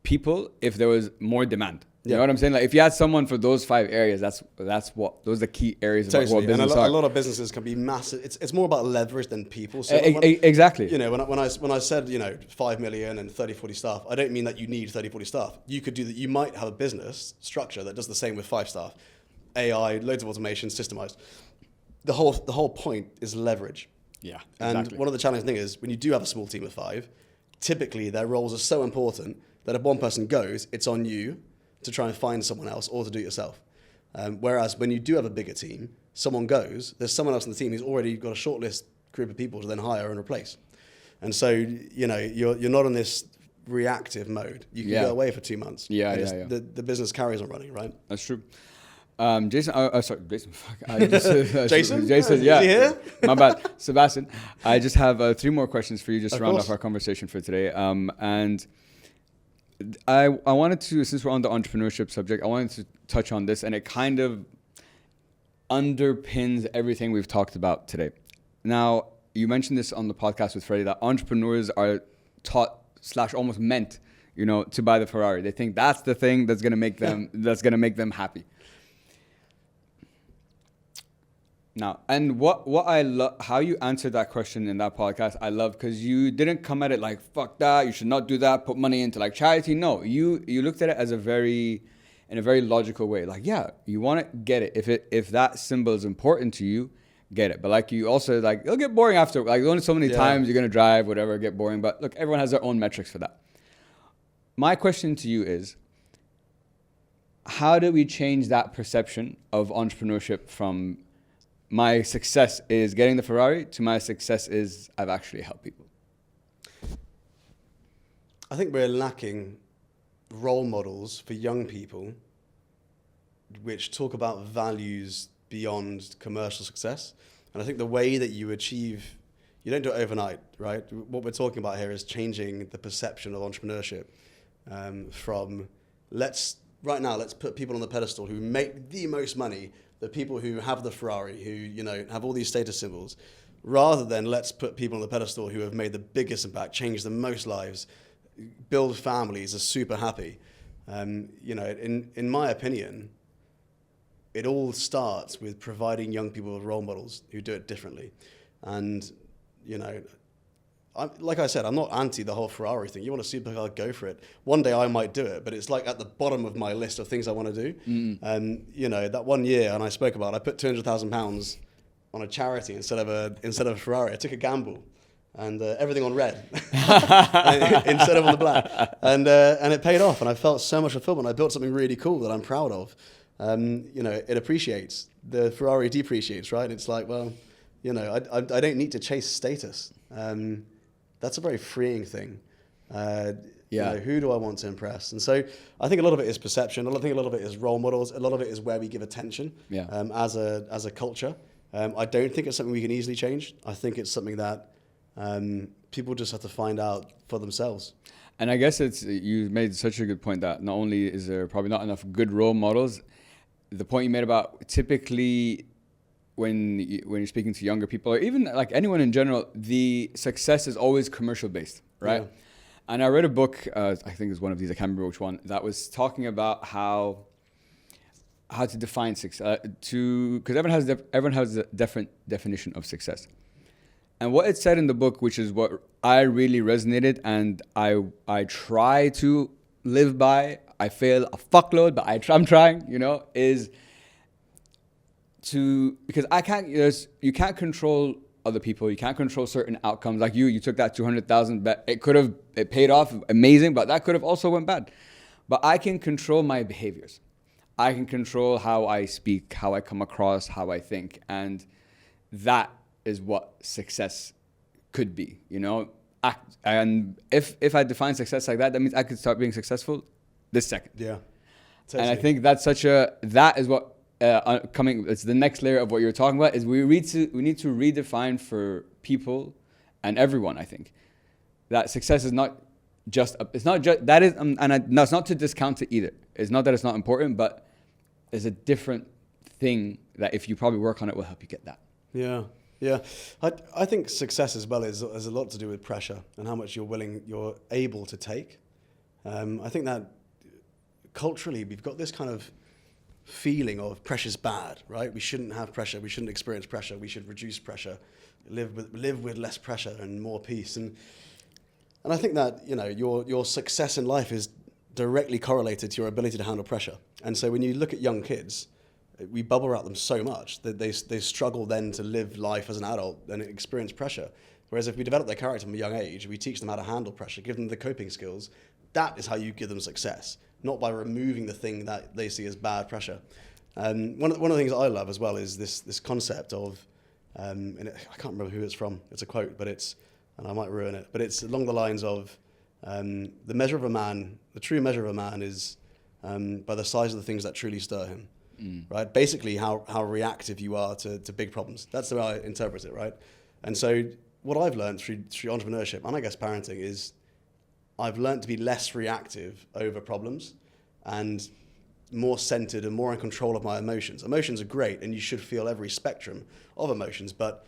[SPEAKER 2] people if there was more demand. You know what I'm saying? Like if you had someone for those 5 areas, those are the key areas of what business are.
[SPEAKER 1] A lot of businesses can be massive. It's more about leverage than people. So
[SPEAKER 2] exactly.
[SPEAKER 1] When I said 5 million and 30, 40 staff, I don't mean that you need 30, 40 staff. You could do that. You might have a business structure that does the same with 5 staff. AI, loads of automation, systemized. The whole point is leverage.
[SPEAKER 2] Yeah.
[SPEAKER 1] And one of the challenging things is when you do have a small team of 5, typically their roles are so important that if one person goes, it's on you to try and find someone else or to do it yourself. Whereas when you do have a bigger team, someone goes, there's someone else in the team who's already got a shortlist group of people to then hire and replace. And so, you're not in this reactive mode. You can go away for 2 months. The business carries on running, right?
[SPEAKER 2] That's true. Jason, sorry, Jason.
[SPEAKER 1] Jason?
[SPEAKER 2] Jason, yeah.
[SPEAKER 1] Is he here?
[SPEAKER 2] My bad. Sebastian, I just have 3 more questions for you just to round off our conversation for today. And I wanted to, since we're on the entrepreneurship subject, I wanted to touch on this, and it kind of underpins everything we've talked about today. Now, you mentioned this on the podcast with Freddie, that entrepreneurs are taught / almost meant, to buy the Ferrari. They think that's the thing that's going to make them happy. Now, and what I love, how you answered that question in that podcast, I love, because you didn't come at it like, fuck that, you should not do that, put money into like charity. No, you looked at it as in a very logical way. Like, yeah, you want to get it. If that symbol is important to you, get it. But like you also, like, it'll get boring after, like only so many times you're going to drive, whatever, get boring. But look, everyone has their own metrics for that. My question to you is, how do we change that perception of entrepreneurship from my success is getting the Ferrari to my success is I've actually helped people?
[SPEAKER 1] I think we're lacking role models for young people which talk about values beyond commercial success. And I think the way that you achieve, you don't do it overnight, right? What we're talking about here is changing the perception of entrepreneurship from let's put people on the pedestal who make the most money, the people who have the Ferrari, who, you know, have all these status symbols, rather than let's put people on the pedestal who have made the biggest impact, changed the most lives, build families, are super happy. You know, in my opinion, it all starts with providing young people with role models who do it differently. And, you know, like I said, I'm not anti the whole Ferrari thing. You want a supercar, go for it. One day I might do it, but it's like at the bottom of my list of things I want to do. And, you know, that one year, and I spoke about it, I put £200,000 on a charity instead of a Ferrari. I took a gamble. And everything on red instead of on the black, and it paid off, and I felt so much fulfillment. I built something really cool that I'm proud of. You know, it appreciates. The Ferrari depreciates, right? It's like, well, you know, I don't need to chase status. That's a very freeing thing. You know, who do I want to impress? And so I think a lot of it is perception. I think a lot of it is role models. A lot of it is where we give attention as a culture. I don't think it's something we can easily change. I think it's something that people just have to find out for themselves.
[SPEAKER 2] And I guess you made such a good point that not only is there probably not enough good role models, the point you made about typically when you're speaking to younger people or even like anyone in general, the success is always commercial based, right? Yeah. And I read a book, I think it's one of these, I can't remember which one, that was talking about how to define success, because everyone has a different definition of success. And what it said in the book, which is what I really resonated and I try to live by, I fail a fuckload, but I'm trying, you know, is because you can't control other people. You can't control certain outcomes. Like you took that 200,000 bet. It paid off amazing, but that could have also went bad. But I can control my behaviors. I can control how I speak, how I come across, how I think. And that is what success could be, you know. And if I define success like that, that means I could start being successful this second.
[SPEAKER 1] Yeah,
[SPEAKER 2] totally. And I think that's that is what it's the next layer of what you're talking about. Is we need to redefine for people and everyone. I think that success is not just that is no, it's not to discount it either. It's not that it's not important, but there's a different thing that if you probably work on it will help you get that.
[SPEAKER 1] Yeah. Yeah, I think success as well has a lot to do with pressure and how much you're able to take. I think that culturally we've got this kind of feeling of pressure's bad, right? We shouldn't have pressure. We shouldn't experience pressure. We should reduce pressure, live with less pressure and more peace. And I think that, you know, your success in life is directly correlated to your ability to handle pressure. And so when you look at young kids, we bubble wrap them so much that they struggle then to live life as an adult and experience pressure. Whereas if we develop their character from a young age, we teach them how to handle pressure, give them the coping skills, that is how you give them success, not by removing the thing that they see as bad pressure. One of the things that I love as well is this concept of, and I can't remember who it's from, it's a quote, and I might ruin it, but it's along the lines of, the true measure of a man is by the size of the things that truly stir him. Right, basically how reactive you are to big problems. That's the way I interpret it, right? And so what I've learned through entrepreneurship and I guess parenting is I've learned to be less reactive over problems and more centered and more in control of my emotions. Emotions are great and you should feel every spectrum of emotions, but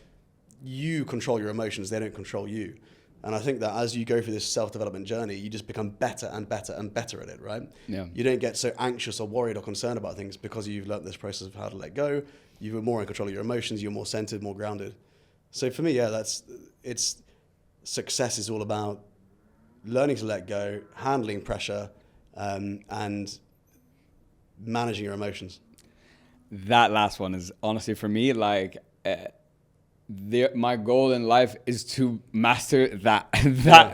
[SPEAKER 1] you control your emotions, they don't control you. And I think that as you go through this self-development journey, you just become better and better and better at it, right?
[SPEAKER 2] Yeah.
[SPEAKER 1] You don't get so anxious or worried or concerned about things because you've learned this process of how to let go. You were more in control of your emotions. You're more centered, more grounded. So for me, success is all about learning to let go, handling pressure, and managing your emotions.
[SPEAKER 2] That last one is honestly for me like... my goal in life is to master that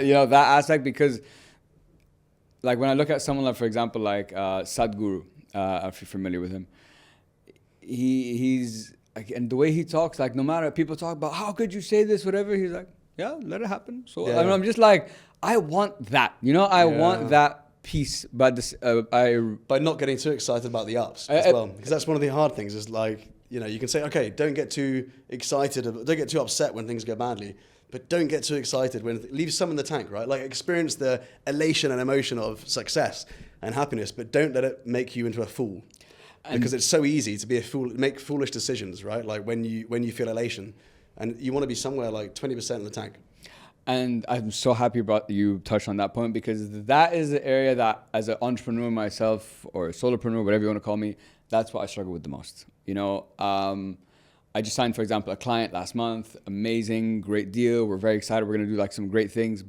[SPEAKER 2] you know, that aspect, because like when I look at someone like, for example, like Sadhguru, if you're familiar with him. He's like, and the way he talks, like no matter people talk about how could you say this, whatever, he's like, yeah, let it happen. So
[SPEAKER 1] Yeah.
[SPEAKER 2] I mean, I'm just like, I want that, I want that peace, but this
[SPEAKER 1] by not getting too excited about the ups as well, because that's one of the hard things. Is like, you can say, okay, don't get too excited, don't get too upset when things go badly, but don't get too excited when leave some in the tank, right? Like experience the elation and emotion of success and happiness, but don't let it make you into a fool. Because it's so easy to be a fool, make foolish decisions, right? Like when you feel elation, and you want to be somewhere like 20% in the tank.
[SPEAKER 2] And I'm so happy you touched on that point, because that is the area that, as an entrepreneur myself, or a solopreneur, whatever you want to call me, that's what I struggle with the most. I just signed, for example, a client last month. Amazing, great deal. We're very excited. We're going to do like some great things.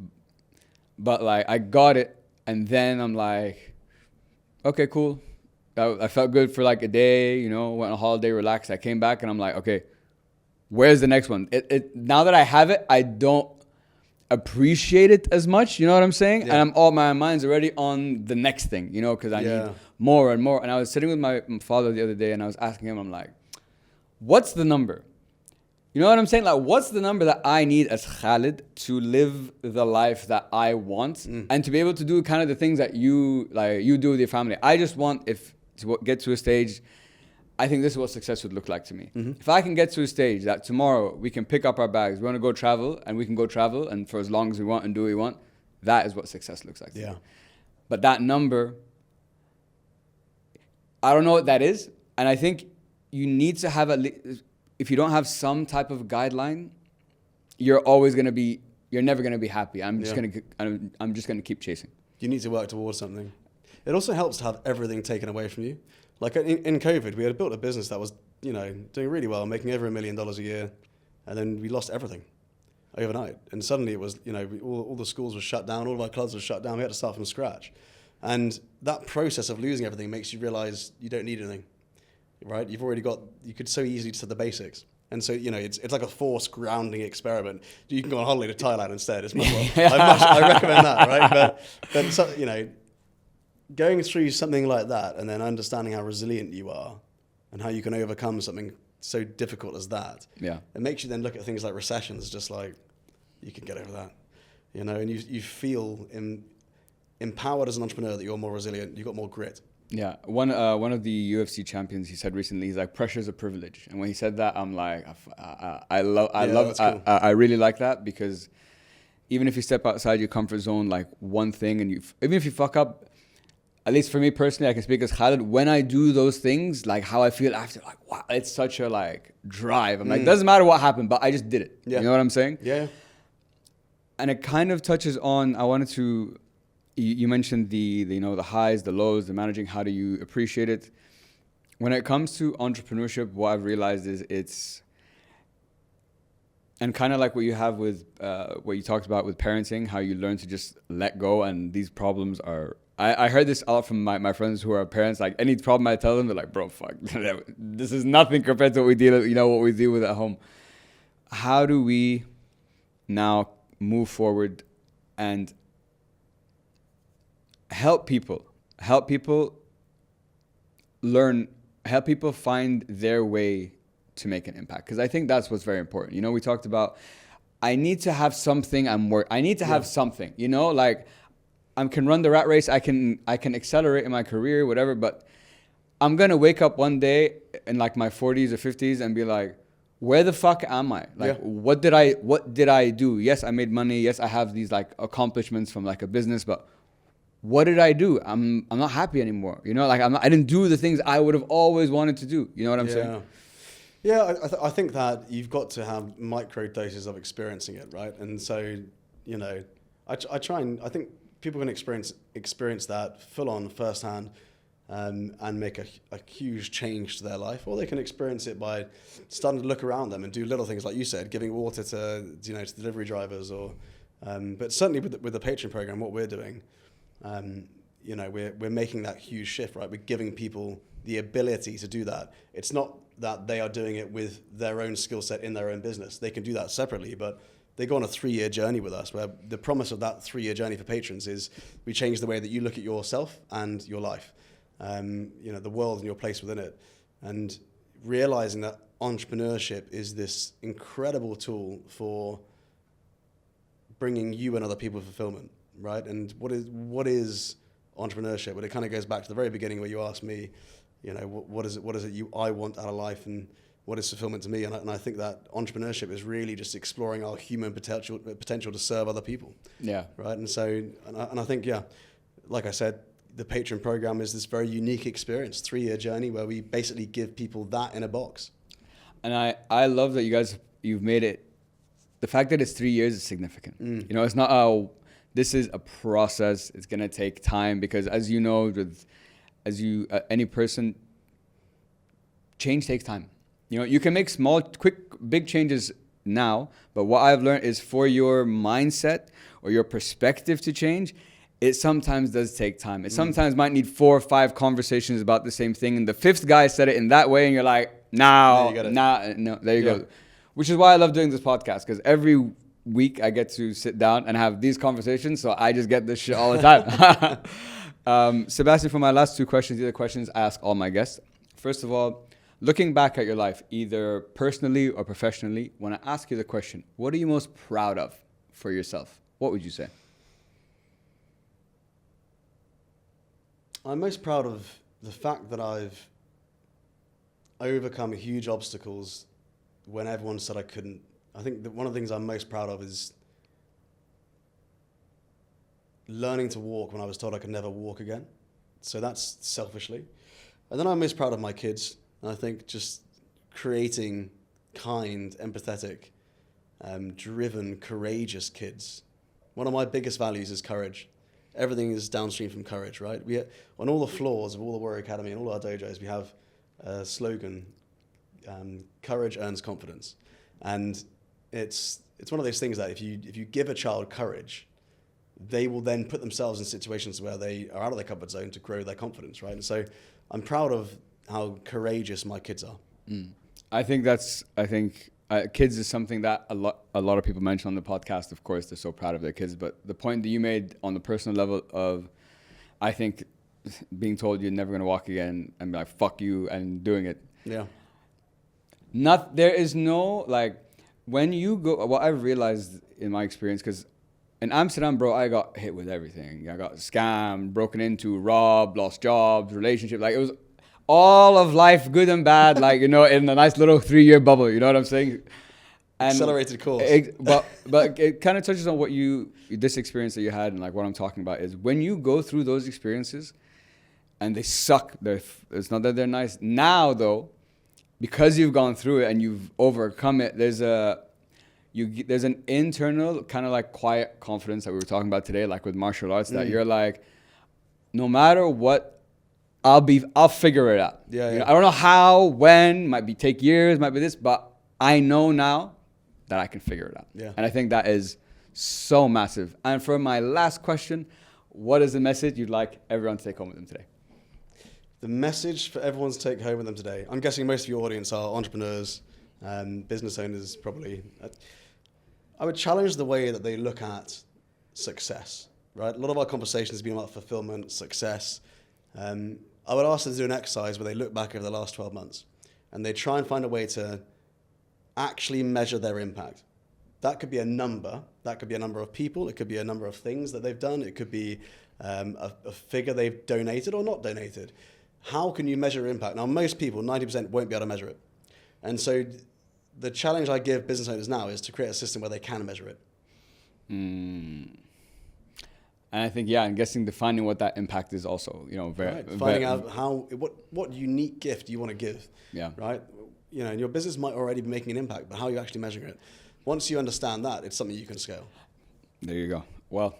[SPEAKER 2] But like I got it, and then I'm like, okay, cool. I felt good for like a day, went on a holiday, relaxed. I came back and I'm like, okay, where's the next one? Now that I have it, I don't appreciate it as much. You know what I'm saying?
[SPEAKER 1] Yeah.
[SPEAKER 2] And my mind's already on the next thing, because I need more and more. And I was sitting with my father the other day and I was asking him, I'm like, what's the number? You know what I'm saying? Like, what's the number that I need as Khalid to live the life that I want and to be able to do kind of the things that you do with your family? I just want to get to a stage. I think this is what success would look like to me. Mm-hmm. If I can get to a stage that tomorrow we can pick up our bags, we want to go travel, and we can go travel, and for as long as we want and do what we want, that is what success looks like to me. But that number, I don't know what that is, and I think you need to have if you don't have some type of guideline, you're never gonna be happy. I'm just gonna keep chasing.
[SPEAKER 1] You need to work towards something. It also helps to have everything taken away from you. Like in COVID, we had built a business that was, doing really well, making over $1 million a year, and then we lost everything overnight. And suddenly it was, all the schools were shut down, all of our clubs were shut down. We had to start from scratch. And that process of losing everything makes you realize you don't need anything, right? You could so easily just have the basics. And so, it's like a forced grounding experiment. You can go on holiday to Thailand instead. It's much more, I recommend that, right? But so, going through something like that and then understanding how resilient you are and how you can overcome something so difficult as that. Yeah. It makes you then look at things like recessions, just like you can get over that, and you feel empowered as an entrepreneur that you're more resilient, you've got more grit.
[SPEAKER 2] Yeah. One of the UFC champions, he said recently, he's like, pressure's a privilege. And when he said that, I'm like, I really like that, because even if you step outside your comfort zone, like one thing, and even if you fuck up, at least for me personally, I can speak as Khalid, when I do those things, like how I feel after, like, wow, it's such a like drive. I'm like, doesn't matter what happened, but I just did it. Yeah. You know what I'm saying? Yeah. And it kind of touches on, I wanted to, you mentioned the highs, the lows, the managing, how do you appreciate it? When it comes to entrepreneurship, what I've realized is it's, and kind of like what you have with, what you talked about with parenting, how you learn to just let go, and these problems are, I heard this a lot from my friends who are parents. Like any problem I tell them, they're like, bro, fuck, this is nothing compared to what we deal with at home. How do we now move forward and help people learn, help people find their way to make an impact? Because I think that's what's very important. We talked about, I need to have something I need to have something, like, I can run the rat race, I can accelerate in my career, whatever, but I'm going to wake up one day in like my 40s or 50s and be like, where the fuck am I? Like, what did I do? Yes, I made money. Yes, I have these like accomplishments from like a business, but what did I do? I'm not happy anymore. Like I didn't do the things I would have always wanted to do. You know what I'm saying?
[SPEAKER 1] Yeah, I think that you've got to have micro doses of experiencing it, right? And so, I think people can experience that full on firsthand, and make a huge change to their life, or they can experience it by starting to look around them and do little things like you said, giving water to delivery drivers, or but certainly with the Patreon program, what we're doing, we're making that huge shift, right? We're giving people the ability to do that. It's not that they are doing it with their own skill set in their own business. They can do that separately, but they go on a 3-year journey with us, where the promise of that 3-year journey for patrons is we change the way that you look at yourself and your life. the world and your place within it. And realizing that entrepreneurship is this incredible tool for bringing you and other people fulfillment, right? And what is entrepreneurship? Well, it kind of goes back to the very beginning where you asked me, what is it I want out of life, and what is fulfillment to me? And I think that entrepreneurship is really just exploring our human potential to serve other people.
[SPEAKER 2] Yeah.
[SPEAKER 1] Right. And so, and I think, like I said, the Patreon program is this very unique experience, 3-year journey where we basically give people that in a box.
[SPEAKER 2] And I love that you've made it. The fact that it's 3 years is significant. It's not this is a process. It's going to take time, because as you know, any person, change takes time. You can make small, quick, big changes now, but what I've learned is for your mindset or your perspective to change, it sometimes does take time. It sometimes might need 4 or 5 conversations about the same thing, and the 5th guy said it in that way, and you're like, no, there you go. Which is why I love doing this podcast, because every week I get to sit down and have these conversations, so I just get this shit all the time. Sebastian, for my last 2 questions, these are questions I ask all my guests. First of all, looking back at your life, either personally or professionally, when I ask you the question, what are you most proud of for yourself? What would you say?
[SPEAKER 1] I'm most proud of the fact that I've overcome huge obstacles when everyone said I couldn't. I think that one of the things I'm most proud of is learning to walk when I was told I could never walk again. So that's selfishly. And then I'm most proud of my kids. And I think just creating kind, empathetic, driven, courageous kids. One of my biggest values is courage. Everything is downstream from courage, right? On all the floors of all the Warrior Academy and all our dojos, we have a slogan, courage earns confidence. And it's one of those things that if you give a child courage, they will then put themselves in situations where they are out of their comfort zone to grow their confidence, right? And so I'm proud of how courageous my kids are.
[SPEAKER 2] I think kids is something that a lot of people mention on the podcast. Of course, they're so proud of their kids. But the point that you made on the personal level of, I think, being told you're never going to walk again and be like, fuck you, and doing it.
[SPEAKER 1] Yeah.
[SPEAKER 2] There is no, when you go, what I've realized in my experience, because in Amsterdam, bro, I got hit with everything. I got scammed, broken into, robbed, lost jobs, relationship. It was all of life, good and bad, in a nice little 3-year bubble. You know what I'm saying? And
[SPEAKER 1] accelerated course.
[SPEAKER 2] But it kind of touches on what this experience that you had, and what I'm talking about is when you go through those experiences and they suck, it's not that they're nice. Now, though, because you've gone through it and you've overcome it, there's an internal kind of quiet confidence that we were talking about today, with martial arts, that you're no matter what, I'll figure it out.
[SPEAKER 1] Yeah.
[SPEAKER 2] I don't know how, when, might take years, might be this, but I know now that I can figure it out.
[SPEAKER 1] Yeah.
[SPEAKER 2] And I think that is so massive. And for my last question, what is the message you'd like everyone to take home with them today?
[SPEAKER 1] The message for everyone to take home with them today, I'm guessing most of your audience are entrepreneurs, business owners probably. I would challenge the way that they look at success, right? A lot of our conversations have been about fulfillment, success. I would ask them to do an exercise where they look back over the last 12 months and they try and find a way to actually measure their impact. That could be a number. That could be a number of people. It could be a number of things that they've done. It could be a figure they've donated or not donated. How can you measure impact? Now, most people, 90%, won't be able to measure it. And so the challenge I give business owners now is to create a system where they can measure it.
[SPEAKER 2] And I think, I'm guessing defining what that impact is also,
[SPEAKER 1] finding out what unique gift you want to give.
[SPEAKER 2] Yeah.
[SPEAKER 1] Right. And your business might already be making an impact, but how are you actually measuring it? Once you understand that, it's something you can scale.
[SPEAKER 2] There you go. Well,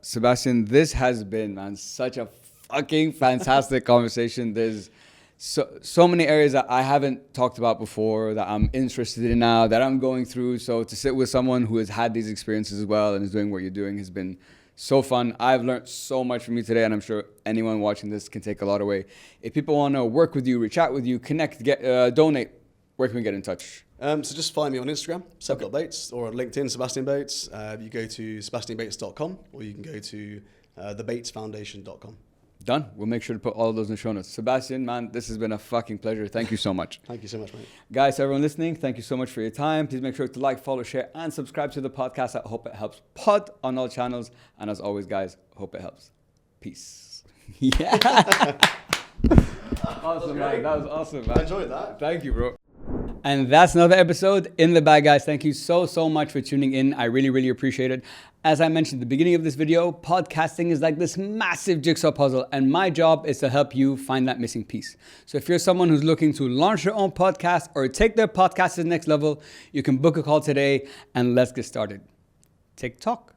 [SPEAKER 2] Sebastian, this has been, such a fucking fantastic conversation. There's so many areas that I haven't talked about before that I'm interested in now, that I'm going through. So to sit with someone who has had these experiences as well and is doing what you're doing has been so fun. I've learned so much from you today, and I'm sure anyone watching this can take a lot away. If people want to work with you, reach out with you, connect, donate, where can we get in touch?
[SPEAKER 1] So just find me on Instagram, seb.bates, or on LinkedIn, Sebastian Bates. You go to sebastianbates.com, or you can go to thebatesfoundation.com.
[SPEAKER 2] Done. We'll make sure to put all of those in the show notes. Sebastian, man, this has been a fucking pleasure. Thank you so much.
[SPEAKER 1] Thank you so much, mate.
[SPEAKER 2] Guys, everyone listening, thank you so much for your time. Please make sure to like, follow, share, and subscribe to the podcast. I hope it helps pod on all channels. And as always, guys, hope it helps. Peace. Yeah. Awesome, man. That was awesome, man.
[SPEAKER 1] I enjoyed that.
[SPEAKER 2] Thank you, bro. And that's another episode in the bag, guys. Thank you so much for tuning in. I really appreciate it. As I mentioned at the beginning of this video, podcasting is like this massive jigsaw puzzle, and my job is to help you find that missing piece. So if you're someone who's looking to launch their own podcast or take their podcast to the next level, you can book a call today and let's get started. TikTok.